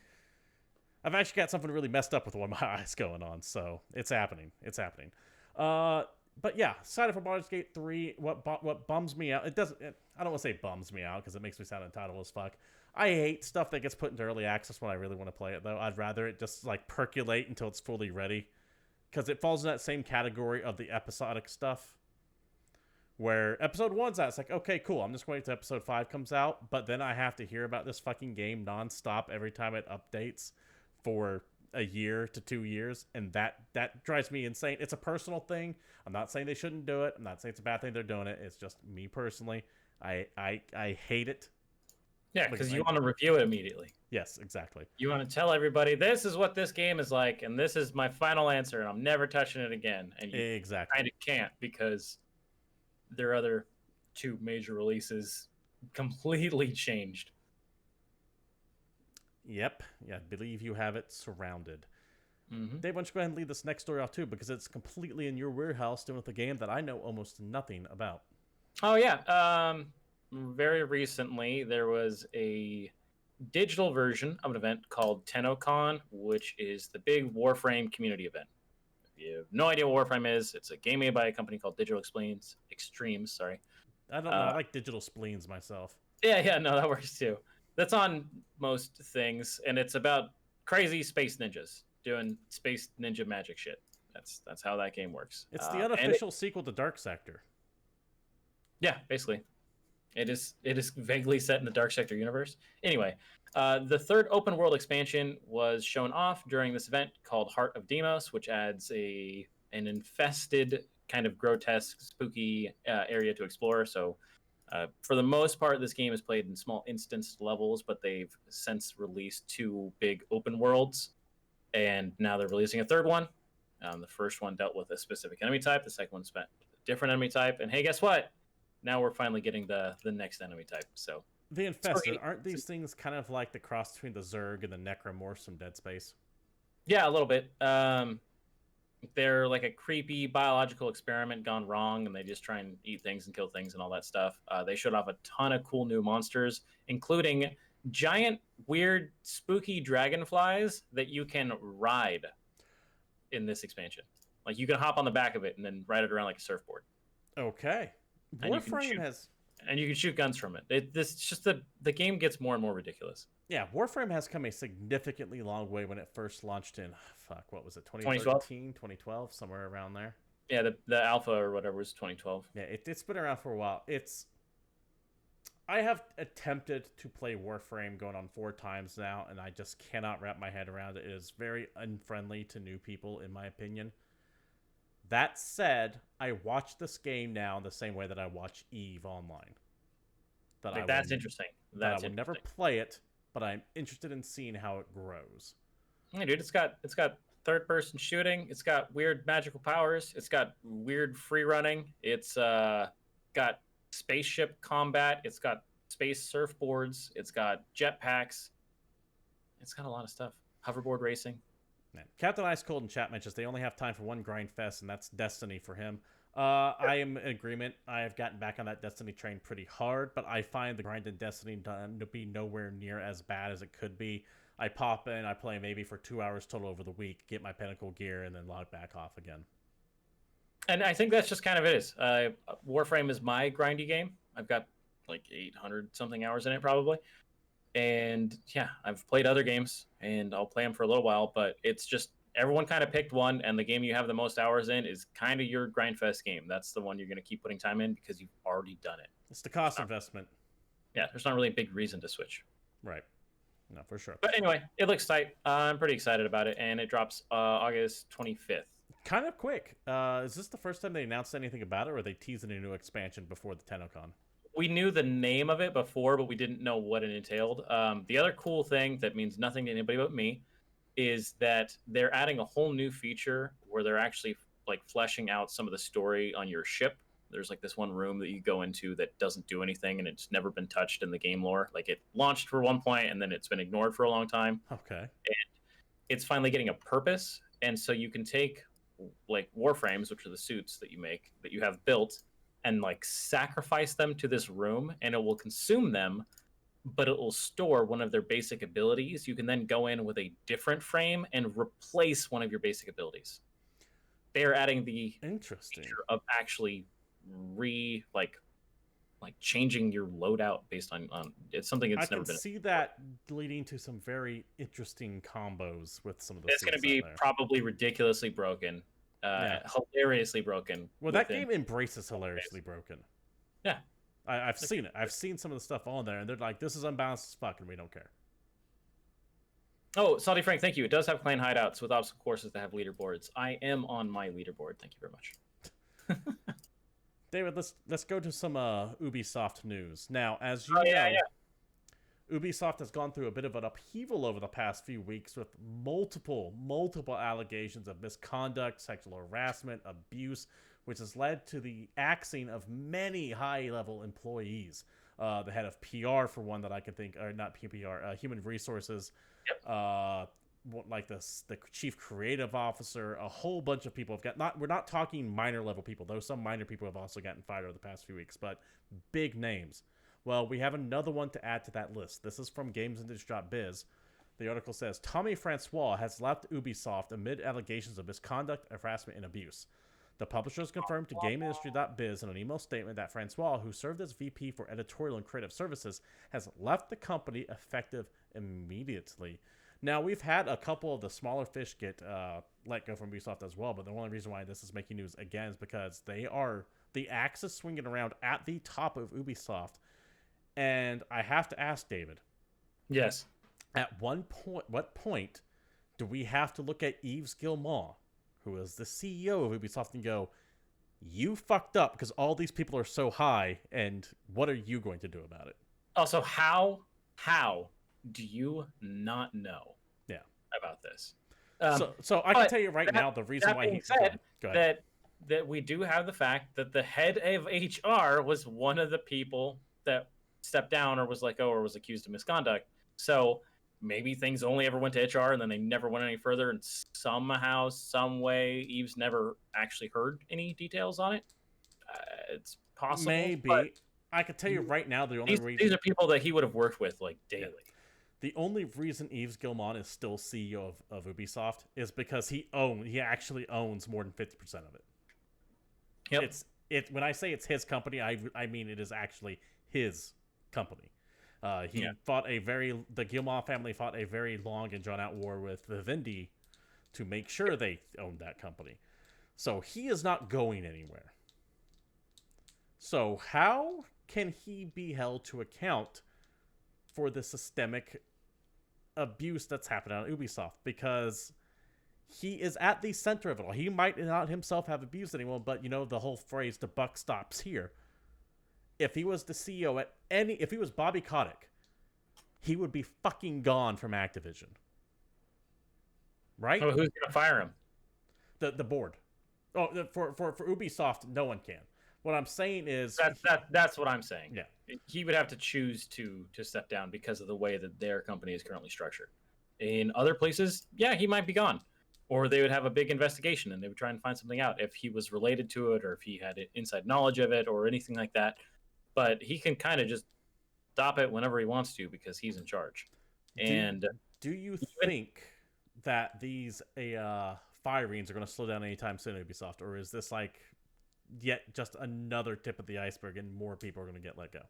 got something really messed up with one of my eyes going on, so it's happening. It's happening. But yeah, excited for Baldur's Gate 3. What bums me out? I don't want to say bums me out because it makes me sound entitled as fuck. I hate stuff that gets put into early access when I really want to play it, though. I'd rather it just like percolate until it's fully ready, because it falls in that same category of the episodic stuff. Where episode 1's out, it's like, okay, cool, I'm just waiting till episode 5 comes out, but then I have to hear about this fucking game nonstop every time it updates for a year to 2 years, and that drives me insane. It's a personal thing. I'm not saying they shouldn't do it. I'm not saying it's a bad thing they're doing it. It's just me personally. I hate it. Yeah, because you want to review it immediately. Yes, exactly. You want to tell everybody, this is what this game is like, and this is my final answer, and I'm never touching it again. And you kind of can't, because their other 2 major releases completely changed. Yep. Yeah, I believe you have it surrounded. Mm-hmm. Dave, why don't you go ahead and lead this next story off too, because it's completely in your warehouse doing with a game that I know almost nothing about. Oh, yeah. Very recently, there was a digital version of an event called Tennocon, which is the big Warframe community event. If you have no idea what Warframe is, it's a game made by a company called Digital Extremes. Sorry. I don't know. I like digital spleens myself. Yeah, no, that works too. That's on most things, and it's about crazy space ninjas doing space ninja magic shit. That's how that game works. It's the unofficial sequel to Dark Sector. Yeah, basically. It is vaguely set in the Dark Sector universe. Anyway, the third open world expansion was shown off during this event called Heart of Deimos, which adds an infested, kind of grotesque, spooky area to explore. So for the most part, this game is played in small instanced levels, but they've since released 2 big open worlds, and now they're releasing a third one. The first one dealt with a specific enemy type. The second one spent a different enemy type. And hey, guess what? Now we're finally getting the next enemy type. So the infested, aren't these things kind of like the cross between the Zerg and the Necromorphs from Dead Space? Yeah, a little bit. They're like a creepy biological experiment gone wrong, and they just try and eat things and kill things and all that stuff. They showed off a ton of cool new monsters, including giant, weird, spooky dragonflies that you can ride in this expansion. Like, you can hop on the back of it and then ride it around like a surfboard. Okay. Warframe has... And you can shoot guns from it. This just the game gets more and more ridiculous. Yeah, Warframe has come a significantly long way when it first launched in, what was it, 2013, 2012, somewhere around there? Yeah, the alpha or whatever was 2012. Yeah, it's been around for a while. I have attempted to play Warframe going on 4 times now, and I just cannot wrap my head around it. It is very unfriendly to new people, in my opinion. That said, I watch this game now in the same way that I watch Eve online. That Like I that's will, interesting. that I That's would never interesting. play it, but I'm interested in seeing how it grows. Yeah, dude, it's got third person shooting. It's got weird magical powers. It's got weird free running. It's got spaceship combat. It's got space surfboards. It's got jetpacks. It's got a lot of stuff. Hoverboard racing. Man. Captain Ice Cold in chat mentions they only have time for one grind fest, and that's Destiny for him. I am in agreement. I have gotten back on that Destiny train pretty hard, but I find the grind in Destiny to be nowhere near as bad as it could be. I pop in, I play maybe for 2 hours total over the week, get my pinnacle gear, and then log back off again. And I think that's just kind of it is. Warframe is my grindy game. I've got like 800 something hours in it probably. And yeah, I've played other games and I'll play them for a little while, but it's just everyone kind of picked one, and the game you have the most hours in is kind of your grindfest game. That's the one you're going to keep putting time in because you've already done it. It's the cost investment. Yeah, there's not really a big reason to switch. Right. No, for sure. But anyway, it looks tight. I'm pretty excited about it, and it drops August 25th. Kind of quick. Is this the first time they announced anything about it, or are they teasing a new expansion before the Tennocon? We knew the name of it before, but we didn't know what it entailed. The other cool thing that means nothing to anybody but me is that they're adding a whole new feature where they're actually like fleshing out some of the story on your ship. There's like this one room that you go into that doesn't do anything, and it's never been touched in the game lore. Like it launched for one point, and then it's been ignored for a long time. Okay. And it's finally getting a purpose, and so you can take like warframes, which are the suits that you make that you have built, and like sacrifice them to this room, and it will consume them, but it will store one of their basic abilities. You can then go in with a different frame and replace one of your basic abilities. They are adding the feature of actually like changing your loadout based on it's something that's never been. I can see that leading to some very interesting combos with some of the. It's going to be probably ridiculously broken. Hilariously broken. Well, that game embraces hilariously broken. Yeah. I've seen it. I've seen some of the stuff on there, and they're like, this is unbalanced as fuck, and we don't care. Oh, Salty Frank, thank you. It does have clan hideouts with obstacle courses that have leaderboards. I am on my leaderboard. Thank you very much. David, let's go to some Ubisoft news. Now, as you know, Ubisoft has gone through a bit of an upheaval over the past few weeks with multiple allegations of misconduct, sexual harassment, abuse, which has led to the axing of many high-level employees. The head of PR, for one, that I can think, or not PR, human resources, like the chief creative officer, a whole bunch of people have got we're not talking minor level people, though some minor people have also gotten fired over the past few weeks, but big names. Well, we have another one to add to that list. This is from GamesIndustry.biz. The article says, Tommy Francois has left Ubisoft amid allegations of misconduct, harassment, and abuse. The publisher has confirmed to GamesIndustry.biz in an email statement that Francois, who served as VP for Editorial and Creative Services, has left the company effective immediately. Now, we've had a couple of the smaller fish get let go from Ubisoft as well, but the only reason why this is making news again is because the axe is swinging around at the top of Ubisoft. And I have to ask, David. Yes. At what point do we have to look at Yves Gilmon, who is the CEO of Ubisoft, and go, you fucked up because all these people are so high, and what are you going to do about it? Also, how do you not know about this? So I can tell you right now the reason why he said that we do have the fact that the head of HR was one of the people that stepped down or was let go or was accused of misconduct. So maybe things only ever went to HR and then they never went any further, and somehow, some way, Yves never actually heard any details on it. It's possible. Maybe. I could tell you right now the only reason... These are people that he would have worked with like daily. Yeah. The only reason Yves Gilmon is still CEO of Ubisoft is because he actually owns more than 50% of it. Yep. When I say it's his company, I mean it is actually his company. The Gilmon family fought a very long and drawn out war with Vivendi to make sure they owned that company. So he is not going anywhere. So how can he be held to account for the systemic abuse that's happened at Ubisoft? Because He is at the center of it all. He might not himself have abused anyone, but the whole phrase, the buck stops here. If he was the CEO if he was Bobby Kotick, he would be fucking gone from Activision. Right? So who's going to fire him? The board. Oh, for Ubisoft, no one can. What I'm saying is that's what I'm saying. Yeah. He would have to choose to step down because of the way that their company is currently structured. In other places, yeah, he might be gone. Or they would have a big investigation and they would try and find something out if he was related to it or if he had inside knowledge of it or anything like that. But he can kind of just stop it whenever he wants to because he's in charge. Do you think that these firings are going to slow down anytime soon at Ubisoft, or is this like yet just another tip of the iceberg and more people are going to get let go?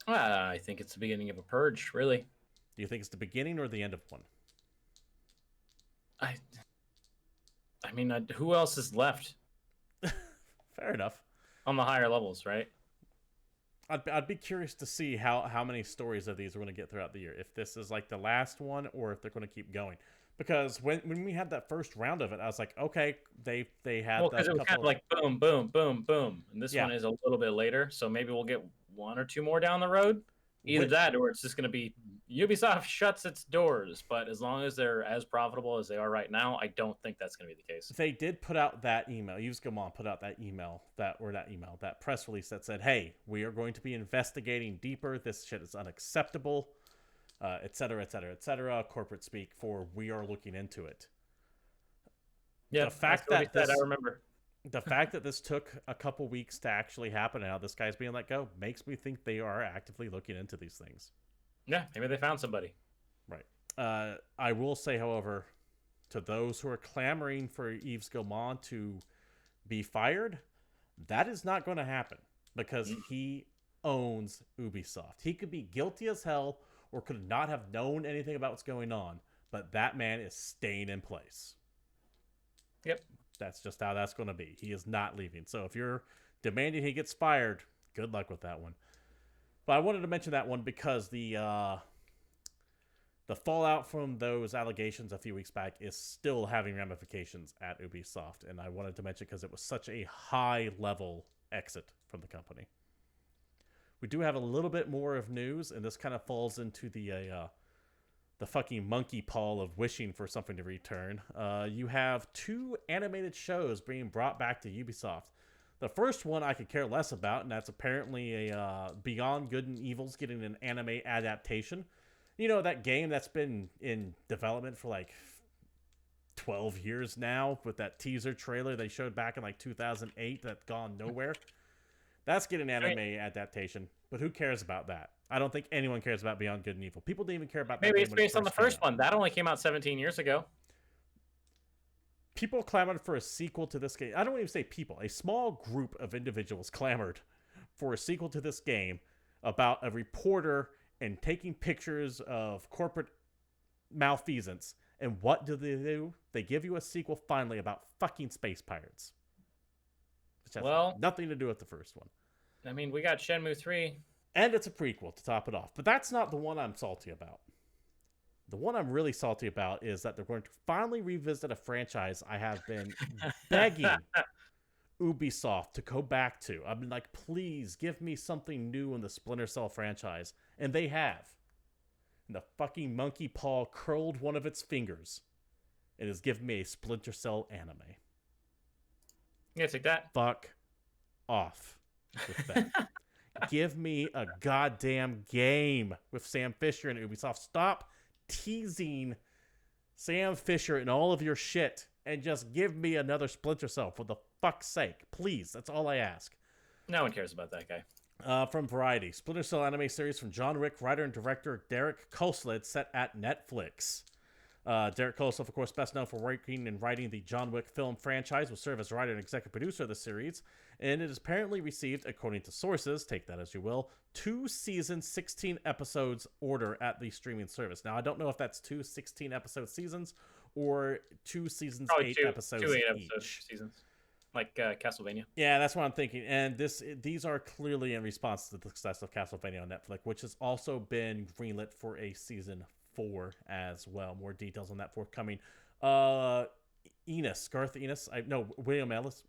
I think it's the beginning of a purge, really. Do you think it's the beginning or the end of one? I mean, who else is left? Fair enough. On the higher levels, right? I'd be curious to see how many stories of these we're going to get throughout the year. If this is like the last one, or if they're going to keep going. Because when we had that first round of it, I was like, okay, they had. Well, because it was kind of like boom, boom, boom, boom, and this one is a little bit later, so maybe we'll get one or two more down the road. Either that, or it's just going to be Ubisoft shuts its doors. But as long as they're as profitable as they are right now, I don't think that's going to be the case. They did put out that email. Yves Gilmon put out that press release that said, "Hey, we are going to be investigating deeper. This shit is unacceptable, et cetera, et cetera, et cetera." Corporate speak for we are looking into it. Yeah, the fact that this, I remember. The fact that this took a couple weeks to actually happen and how this guy's being let go makes me think they are actively looking into these things. Yeah, maybe they found somebody. Right. I will say, however, to those who are clamoring for Yves Gilmon to be fired, that is not going to happen because he owns Ubisoft. He could be guilty as hell or could not have known anything about what's going on, but that man is staying in place. Yep. That's just how that's going to be. He is not leaving. So if you're demanding he gets fired, good luck with that one. But I wanted to mention that one because the fallout from those allegations a few weeks back is still having ramifications at Ubisoft. And I wanted to mention because it was such a high-level exit from the company. We do have a little bit more of news, and this kind of falls into the fucking monkey paw of wishing for something to return. You have 2 animated shows being brought back to Ubisoft. The first one I could care less about, and that's apparently a Beyond Good and Evil's getting an anime adaptation. You know, that game that's been in development for like 12 years now with that teaser trailer they showed back in like 2008 that's gone nowhere. That's getting an anime adaptation, but who cares about that? I don't think anyone cares about Beyond Good and Evil. People didn't even care about that. Maybe it's based on the first one. That only came out 17 years ago. People clamored for a sequel to this game. I don't even say people. A small group of individuals clamored for a sequel to this game about a reporter and taking pictures of corporate malfeasance. And what do? They give you a sequel finally about fucking space pirates. Which has nothing to do with the first one. I mean, we got Shenmue 3. And it's a prequel to top it off. But that's not the one I'm salty about. The one I'm really salty about is that they're going to finally revisit a franchise I have been begging Ubisoft to go back to. I've been like, please give me something new in the Splinter Cell franchise. And they have. And the fucking monkey paw curled one of its fingers. It has given me a Splinter Cell anime. Yeah, take that. Fuck off with that. Give me a goddamn game with Sam Fisher and Ubisoft. Stop teasing Sam Fisher and all of your shit and just give me another Splinter Cell for the fuck's sake. Please, that's all I ask. No one cares about that guy. From Variety, Splinter Cell anime series from John Wick writer and director Derek Kolstad set at Netflix. Derek Kolstad, of course, best known for working and writing the John Wick film franchise, will serve as writer and executive producer of the series, and it has apparently received, according to sources, take that as you will, 2 seasons, 16 episodes order at the streaming service. Now, I don't know if that's 2 16-episode seasons or 2 seasons, probably 8 episodes two each. episode seasons. Like Castlevania. Yeah, that's what I'm thinking. And these are clearly in response to the success of Castlevania on Netflix, which has also been greenlit for a season 4 as well. More details on that forthcoming. Garth Ennis. No, William Ellis.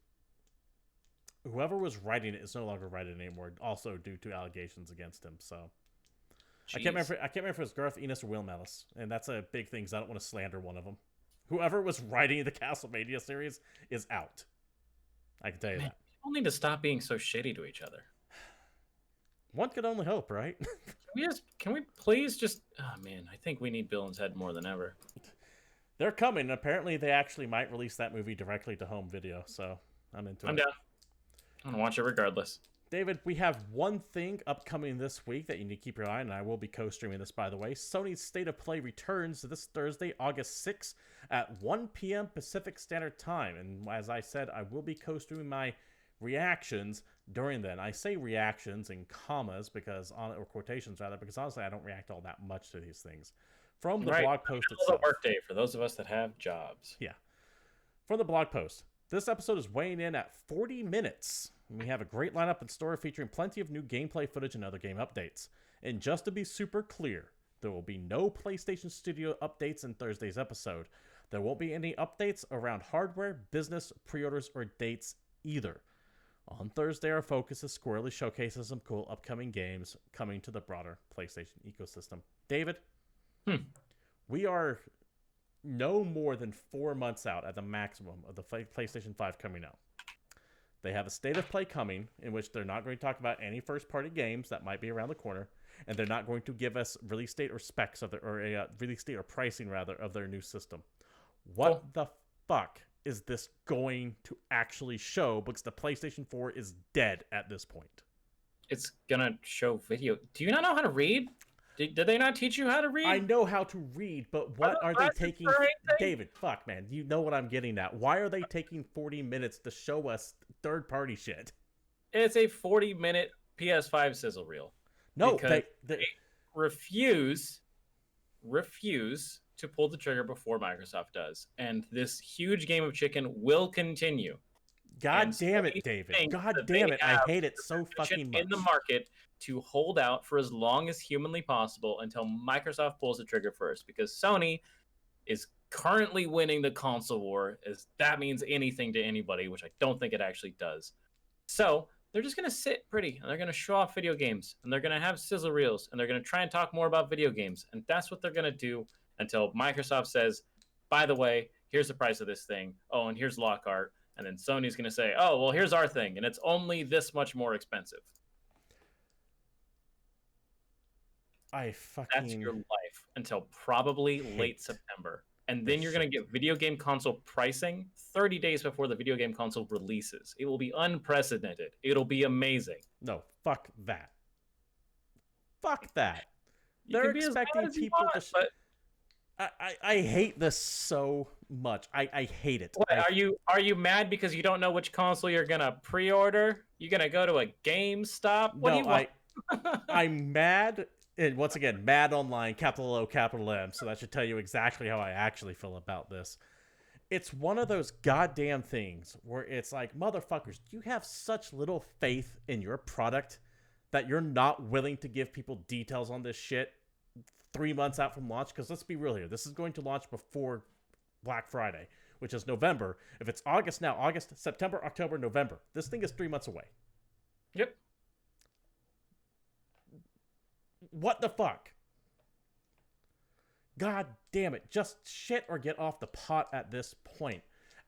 Whoever was writing it is no longer writing it anymore, also due to allegations against him. So Jeez. I can't remember if it was Garth Ennis or William Ellis, and that's a big thing because I don't want to slander one of them. Whoever was writing the Castlevania series is out. I can tell you that. People need to stop being so shitty to each other. One could only hope, right? Can we please just? Oh man, I think we need Bill and Ted more than ever. They're coming. Apparently, they actually might release that movie directly to home video. So I'm into it. I'm down. I'm gonna watch it regardless. David, we have one thing upcoming this week that you need to keep your eye on, and I will be co-streaming this, by the way. Sony's State of Play returns this Thursday, August 6th at 1 p.m. Pacific Standard Time. And as I said, I will be co-streaming my reactions during then. I say reactions in commas because or quotations rather, because honestly, I don't react all that much to these things. From the blog post itself. It's a work day for those of us that have jobs. Yeah. From the blog post. This episode is weighing in at 40 minutes. We have a great lineup in store featuring plenty of new gameplay footage and other game updates. And just to be super clear, there will be no PlayStation Studio updates in Thursday's episode. There won't be any updates around hardware, business, pre-orders, or dates either. On Thursday, our focus is squarely showcasing some cool upcoming games coming to the broader PlayStation ecosystem. David, we are no more than 4 months out at the maximum of the PlayStation 5 coming out. They have a State of Play coming in which they're not going to talk about any first-party games that might be around the corner, and they're not going to give us release date or specs of release date or pricing rather of their new system. What the fuck is this going to actually show? Because the PlayStation 4 is dead at this point. It's gonna show video. Do you not know how to read? Did they not teach you how to read? I know how to read, but what are they taking? David, fuck, man. You know what I'm getting at. Why are they taking 40 minutes to show us third-party shit? It's a 40-minute PS5 sizzle reel. No, they refuse to pull the trigger before Microsoft does. And this huge game of chicken will continue. God damn it, David. God damn it. I hate it so fucking much. In the market to hold out for as long as humanly possible until Microsoft pulls the trigger first, because Sony is currently winning the console war, as that means anything to anybody, which I don't think it actually does. So they're just going to sit pretty, and they're going to show off video games, and they're going to have sizzle reels, and they're going to try and talk more about video games, and that's what they're going to do until Microsoft says, by the way, here's the price of this thing. Oh, and here's Lockhart. And then Sony's going to say, oh, well, here's our thing, and it's only this much more expensive. That's your life until probably late September. And then you're going to get video game console pricing 30 days before the video game console releases. It will be unprecedented. It'll be amazing. No, fuck that. Fuck that. They're expecting people to... I hate this so much. I hate it. What, are you mad because you don't know which console you're gonna pre-order? You gonna go to a GameStop? What do you want? I'm mad. And once again, mad online, capital O, capital M. So that should tell you exactly how I actually feel about this. It's one of those goddamn things where it's like, motherfuckers, you have such little faith in your product that you're not willing to give people details on this shit 3 months out from launch. Because let's be real here. This is going to launch before Black Friday, which is November. If it's August now, August, September, October, November. This thing is 3 months away. Yep. What the fuck? God damn it. Just shit or get off the pot at this point.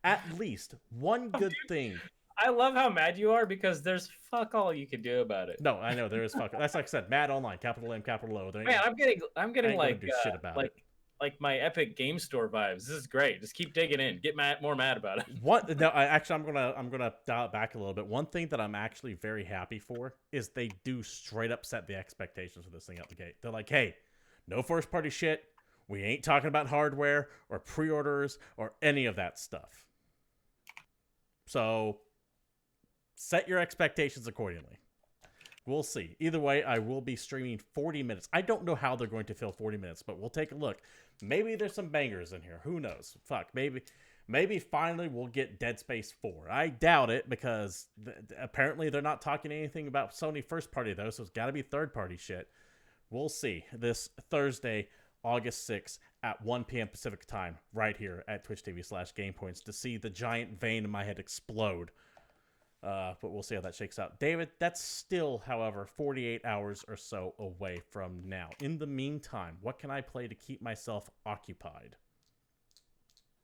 At least one good thing. I love how mad you are because there's fuck all you can do about it. No, I know there is fuck. That's like I said, mad online, capital M, capital O. Man, I'm getting like shit about it. Like my Epic Game Store vibes. This is great. Just keep digging in. Get more mad about it. What? No, I'm gonna dial it back a little bit. One thing that I'm actually very happy for is they do straight up set the expectations for this thing out the gate. They're like, hey, no first party shit. We ain't talking about hardware or pre-orders or any of that stuff. So set your expectations accordingly. We'll see. Either way, I will be streaming 40 minutes. I don't know how they're going to fill 40 minutes, but we'll take a look. Maybe there's some bangers in here. Who knows? Fuck. Maybe finally we'll get Dead Space 4. I doubt it because apparently they're not talking anything about Sony first party though, so it's got to be third party shit. We'll see. This Thursday, August 6th at 1 p.m. Pacific time, right here at twitch.tv/GamePoints to see the giant vein in my head explode. But we'll see how that shakes out. David, that's still, however, 48 hours or so away from now. In the meantime, what can I play to keep myself occupied?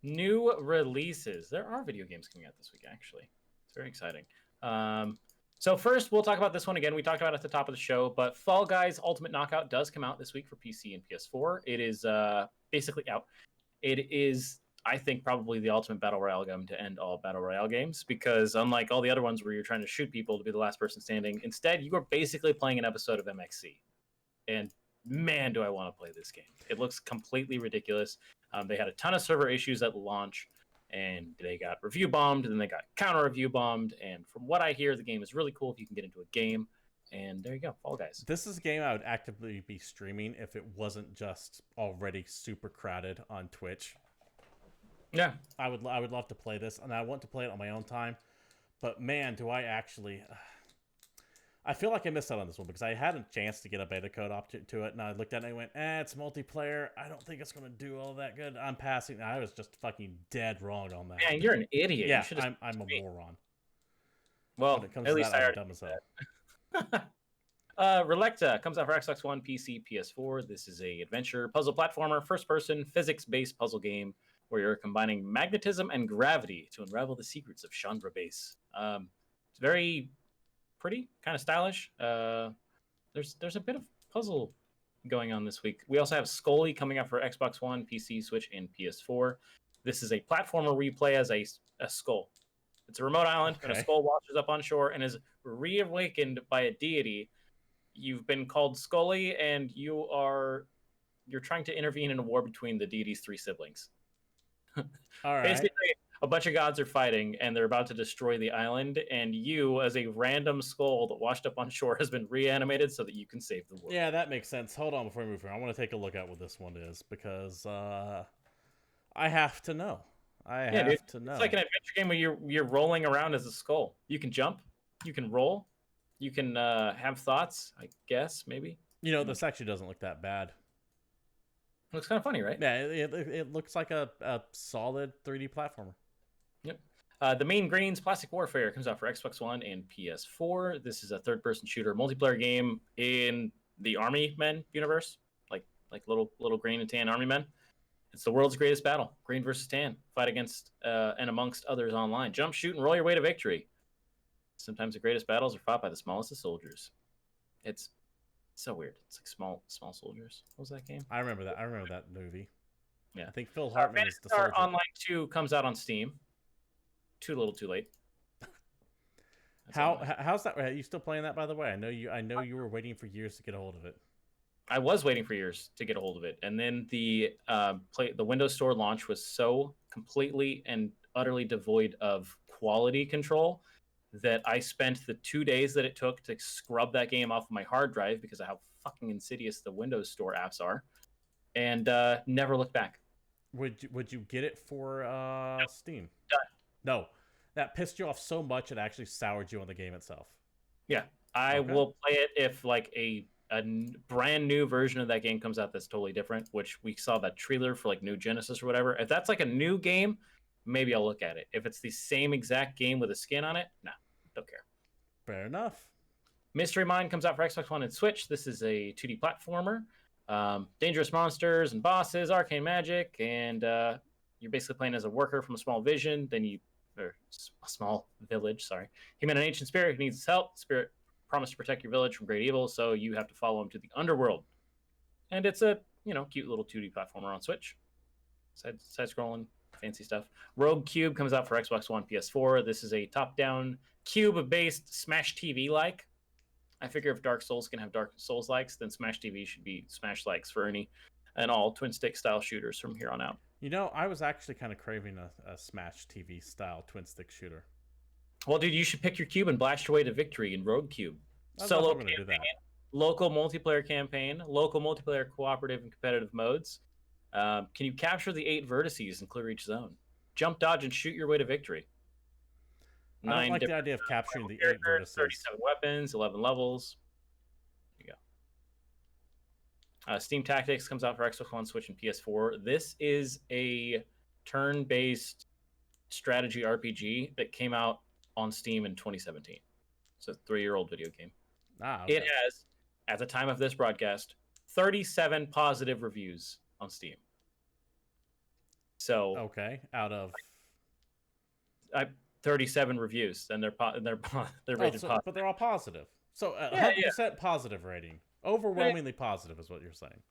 New releases. There are video games coming out this week, actually. It's very exciting. So first, we'll talk about this one again. We talked about it at the top of the show, but Fall Guys Ultimate Knockout does come out this week for PC and PS4. It is basically out. It is, I think, probably the ultimate Battle Royale game to end all Battle Royale games, because unlike all the other ones where you're trying to shoot people to be the last person standing, instead, you are basically playing an episode of MXC. And man, do I want to play this game. It looks completely ridiculous. They had a ton of server issues at launch, and they got review bombed, and then they got counter review bombed. And from what I hear, the game is really cool if you can get into a game. And there you go, Fall Guys. This is a game I would actively be streaming if it wasn't just already super crowded on Twitch. Yeah, I would love to play this, and I want to play it on my own time. But man, do I actually... I feel like I missed out on this one because I had a chance to get a beta code up to it, and I looked at it and I went, it's multiplayer. I don't think it's going to do all that good. I'm passing. I was just fucking dead wrong on that. Man, you're an idiot. Yeah, I'm a moron. Well, at least I already dumb as hell. Relecta comes out for Xbox One, PC, PS4. This is a adventure puzzle platformer, first-person, physics-based puzzle game where you're combining magnetism and gravity to unravel the secrets of Chandra Base. It's very pretty, kind of stylish. There's a bit of puzzle going on this week. We also have Scully coming out for Xbox One, PC, Switch, and PS4. This is a platformer where you play as a skull. It's a remote island, and a skull washes up on shore and is reawakened by a deity. You've been called Scully, and you're trying to intervene in a war between the deity's 3 siblings. All right. Basically, a bunch of gods are fighting, and they're about to destroy the island, and you, as a random skull that washed up on shore, has been reanimated so that you can save the world. Yeah, that makes sense. Hold on before we move on. I want to take a look at what this one is, because I have to know. I have to know. It's like an adventure game where you're rolling around as a skull. You can jump, you can roll, you can have thoughts, I guess, maybe. This actually doesn't look that bad. Looks kind of funny, right? Yeah, it looks like a solid 3D platformer. Yep. The Mean Greens Plastic Warfare comes out for Xbox One and PS4. This is a third-person shooter multiplayer game in the Army Men universe, like little green and tan Army Men. It's the world's greatest battle, green versus tan. Fight against and amongst others online. Jump, shoot, and roll your way to victory. Sometimes the greatest battles are fought by the smallest of soldiers. It's so weird. It's like small soldiers. What was that game? I remember that. I remember that movie. Yeah. I think Phil Hartman is the soldier. Online 2 comes out on Steam. Too little, too late. How's that? Are you still playing that, by the way? I know you were waiting for years to get a hold of it. I was waiting for years to get a hold of it, and then the Windows Store launch was so completely and utterly devoid of quality control that I spent the 2 days that it took to scrub that game off of my hard drive because of how fucking insidious the Windows Store apps are, and never looked back. Would you get it for Steam? Done. No, that pissed you off so much it actually soured you on the game itself. Yeah, I will play it if like a brand new version of that game comes out that's totally different, which we saw that trailer for like New Genesis or whatever. If that's like a new game, maybe I'll look at it. If it's the same exact game with a skin on it, nah, don't care. Fair enough. Mystery Mine comes out for Xbox One and Switch. This is a 2D platformer. Dangerous monsters and bosses, arcane magic, and you're basically playing as a worker from a small village. Sorry, he met an ancient spirit who needs help. Spirit promised to protect your village from great evil, so you have to follow him to the underworld. And it's a cute little 2D platformer on Switch. Side scrolling, fancy stuff. Rogue Cube comes out for Xbox One, PS4. This is a top-down cube-based Smash TV like. I figure if Dark Souls can have Dark Souls likes, then Smash TV should be Smash likes for any and all twin stick style shooters from here on out. I was actually kind of craving a Smash TV style twin stick shooter. Well, dude, you should pick your cube and blast your way to victory in Rogue Cube. Solo campaign, local multiplayer campaign, local multiplayer cooperative and competitive modes. Can you capture the 8 vertices and clear each zone? Jump, dodge, and shoot your way to victory. I don't like the idea of capturing the 8 vertices. 37 weapons, 11 levels. There you go. Steam Tactics comes out for Xbox One, Switch, and PS4. This is a turn-based strategy RPG that came out on Steam in 2017. It's a 3-year-old video game. Okay. It has, at the time of this broadcast, 37 positive reviews on Steam. So Okay, out of 37 reviews, and they're rated positive. But they're all positive. So 100% positive rating. Overwhelmingly positive is what you're saying.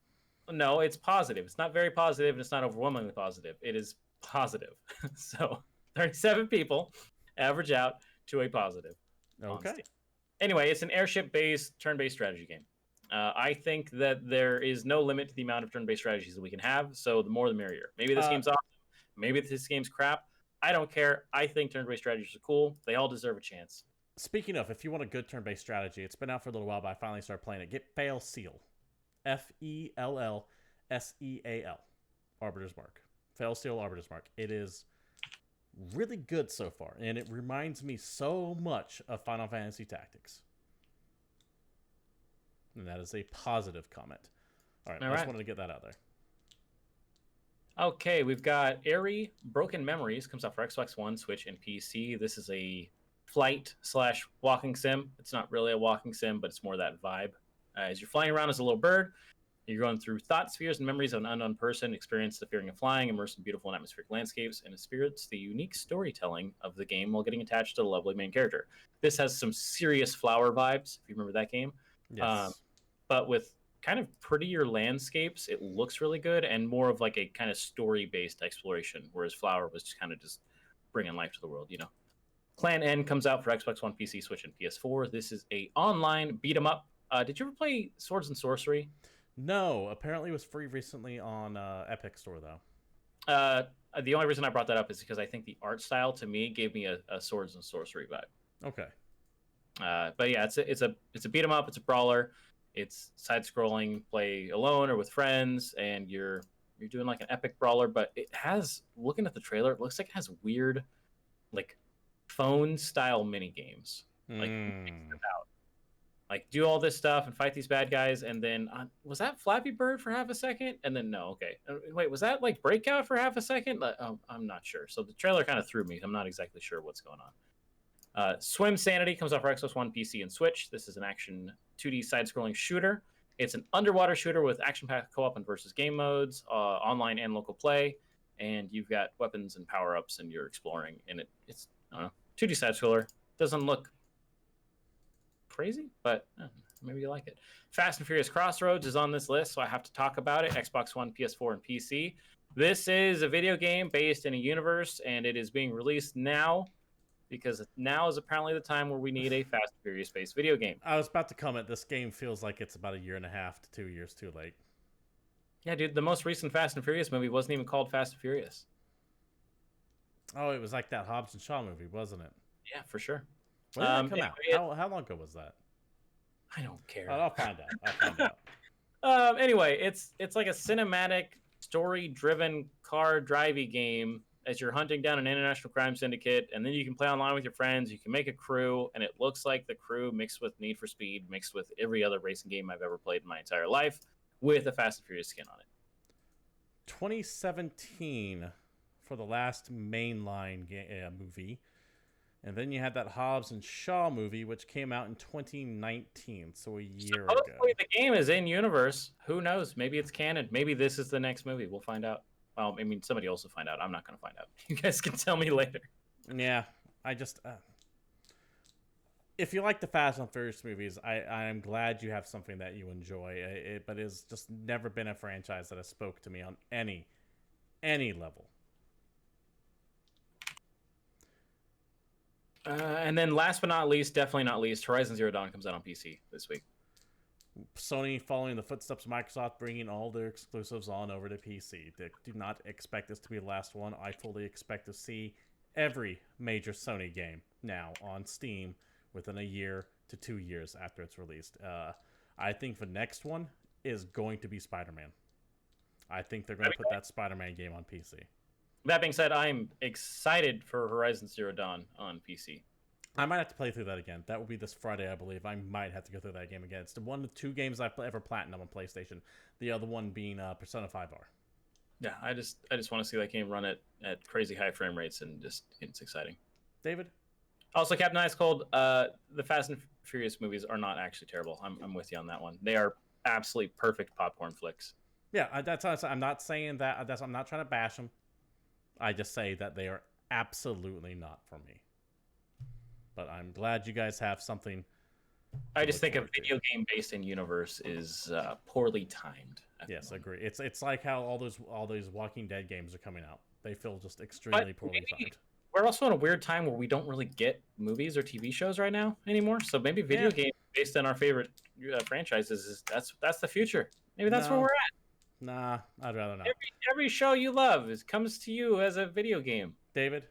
No, it's positive. It's not very positive, and it's not overwhelmingly positive. It is positive. So 37 people average out to a positive. Okay. Anyway, it's an airship-based, turn-based strategy game. I think that there is no limit to the amount of turn-based strategies that we can have, so the more the merrier. Maybe this game's awesome. Maybe this game's crap. I don't care. I think turn-based strategies are cool. They all deserve a chance. Speaking of, if you want a good turn-based strategy, it's been out for a little while, but I finally started playing it. Get Fail Seal. Fellseal. Arbiter's Mark. Fail Seal Arbiter's Mark. It is really good so far, and it reminds me so much of Final Fantasy Tactics. And that is a positive comment. All right, I just wanted to get that out there. Okay, we've got Airy Broken Memories. Comes out for Xbox One, Switch, and PC. This is a flight/walking sim. It's not really a walking sim, but it's more that vibe. As you're flying around as a little bird, you're going through thought spheres and memories of an unknown person, experience the feeling of flying, immersed in beautiful and atmospheric landscapes, and experience the unique storytelling of the game while getting attached to the lovely main character. This has some serious Flower vibes, if you remember that game. Yes. But with kind of prettier landscapes, it looks really good, and more of like a kind of story-based exploration, whereas Flower was just kind of just bringing life to the world, you know. Clan N comes out for Xbox One, PC, Switch, and PS4. This is a online beat-em-up. Did you ever play Swords and Sorcery? No, apparently it was free recently on Epic Store, though. The only reason I brought that up is because I think the art style, to me, gave me a Swords and Sorcery vibe. Okay. But yeah, it's a beat-em-up. It's a brawler. It's side-scrolling, play alone or with friends, and you're doing like an epic brawler. But it has, looking at the trailer, it looks like it has weird, like phone-style mini games. Like do all this stuff and fight these bad guys, and then was that Flappy Bird for half a second? And then no, okay, wait, was that like Breakout for half a second? I'm not sure. So the trailer kind of threw me. I'm not exactly sure what's going on. Swim Sanity comes out for Xbox One, PC, and Switch. This is an action 2D side-scrolling shooter. It's an underwater shooter with action-packed co-op and versus game modes, online and local play, and you've got weapons and power-ups, and you're exploring. And it's I don't know, 2D side-scroller. Doesn't look crazy, but maybe you like it. Fast and Furious Crossroads is on this list, so I have to talk about it. Xbox One, PS4, and PC. This is a video game based in a universe, and it is being released now because now is apparently the time where we need a Fast and Furious-based video game. I was about to comment, this game feels like it's about 1.5 to 2 years too late. Yeah, dude, the most recent Fast and Furious movie wasn't even called Fast and Furious. Oh, it was like that Hobbs and Shaw movie, wasn't it? Yeah, for sure. When did that come out? How long ago was that? I don't care. I'll find out. Anyway, it's like a cinematic, story-driven car drivey game as you're hunting down an international crime syndicate, and then you can play online with your friends. You can make a crew, and it looks like the crew mixed with Need for Speed, mixed with every other racing game I've ever played in my entire life, with a Fast and Furious skin on it. 2017 for the last mainline movie. And then you had that Hobbs and Shaw movie, which came out in 2019, so a year ago. Supposedly the game is in universe. Who knows? Maybe it's canon. Maybe this is the next movie. We'll find out. Well, I mean, somebody else will find out. I'm not going to find out. You guys can tell me later. Yeah, I just... if you like the Fast and Furious movies, I am glad you have something that you enjoy. But it's just never been a franchise that has spoke to me on any level. And then last but not least, definitely not least, Horizon Zero Dawn comes out on PC this week. Sony following the footsteps of Microsoft, bringing all their exclusives on over to PC. They do not expect this to be the last one. I fully expect to see every major Sony game now on Steam within a year to 2 years after it's released. I think the next one is going to be Spider-Man. I think they're going to put that Spider-Man game on PC. That being said, I'm excited for Horizon Zero Dawn on PC. I might have to play through that again. That will be this Friday, I believe. I might have to go through that game again. It's the one of the 2 games I've ever platinum on PlayStation. The other one being Persona 5R. Yeah, I just want to see that game run at crazy high frame rates, and just it's exciting. David? Also, Captain Ice Cold, the Fast and Furious movies are not actually terrible. I'm with you on that one. They are absolutely perfect popcorn flicks. Yeah, that's I'm not saying that. I'm not trying to bash them. I just say that they are absolutely not for me. But I'm glad you guys have something. I just think a video game based in universe is poorly timed. Yes, I agree. It's like how all those Walking Dead games are coming out. They feel just extremely poorly timed. We're also in a weird time where we don't really get movies or TV shows right now anymore. So maybe video games based on our favorite franchises that's the future. Maybe that's where we're at. Nah, I'd rather not. Every show you love comes to you as a video game. David,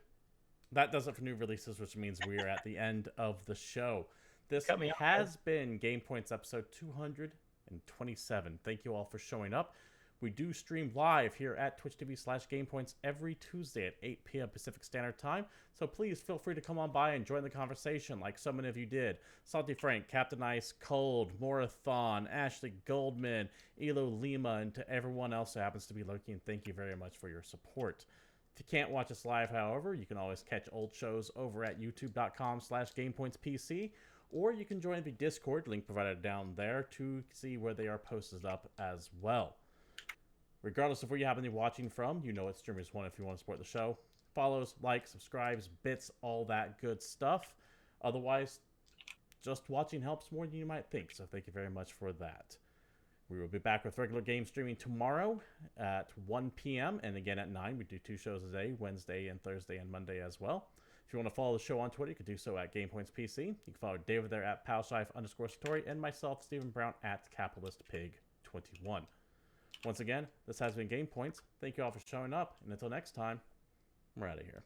that does it for new releases, which means we are at the end of the show. This has been GamePoints episode 227. Thank you all for showing up. We do stream live here at Twitch TV/GamePoints every Tuesday at 8 p.m. Pacific Standard Time. So please feel free to come on by and join the conversation like so many of you did. Salty Frank, Captain Ice, Cold, Morathon, Ashley Goldman, Elo Lima, and to everyone else who happens to be lurking, thank you very much for your support. If you can't watch us live, however, you can always catch old shows over at youtube.com/GamePointsPC, or you can join the Discord, link provided down there, to see where they are posted up as well. Regardless of where you happen to be watching from, you know what streamers want if you want to support the show. Follows, likes, subscribes, bits, all that good stuff. Otherwise, just watching helps more than you might think, so thank you very much for that. We will be back with regular game streaming tomorrow at 1 p.m. and again at 9. We do 2 shows a day, Wednesday and Thursday and Monday as well. If you want to follow the show on Twitter, you can do so at GamePointsPC. You can follow David there at Palshife_Satori and myself, Stephen Brown, at CapitalistPig21. Once again, this has been Game Points. Thank you all for showing up, and until next time, we're out of here.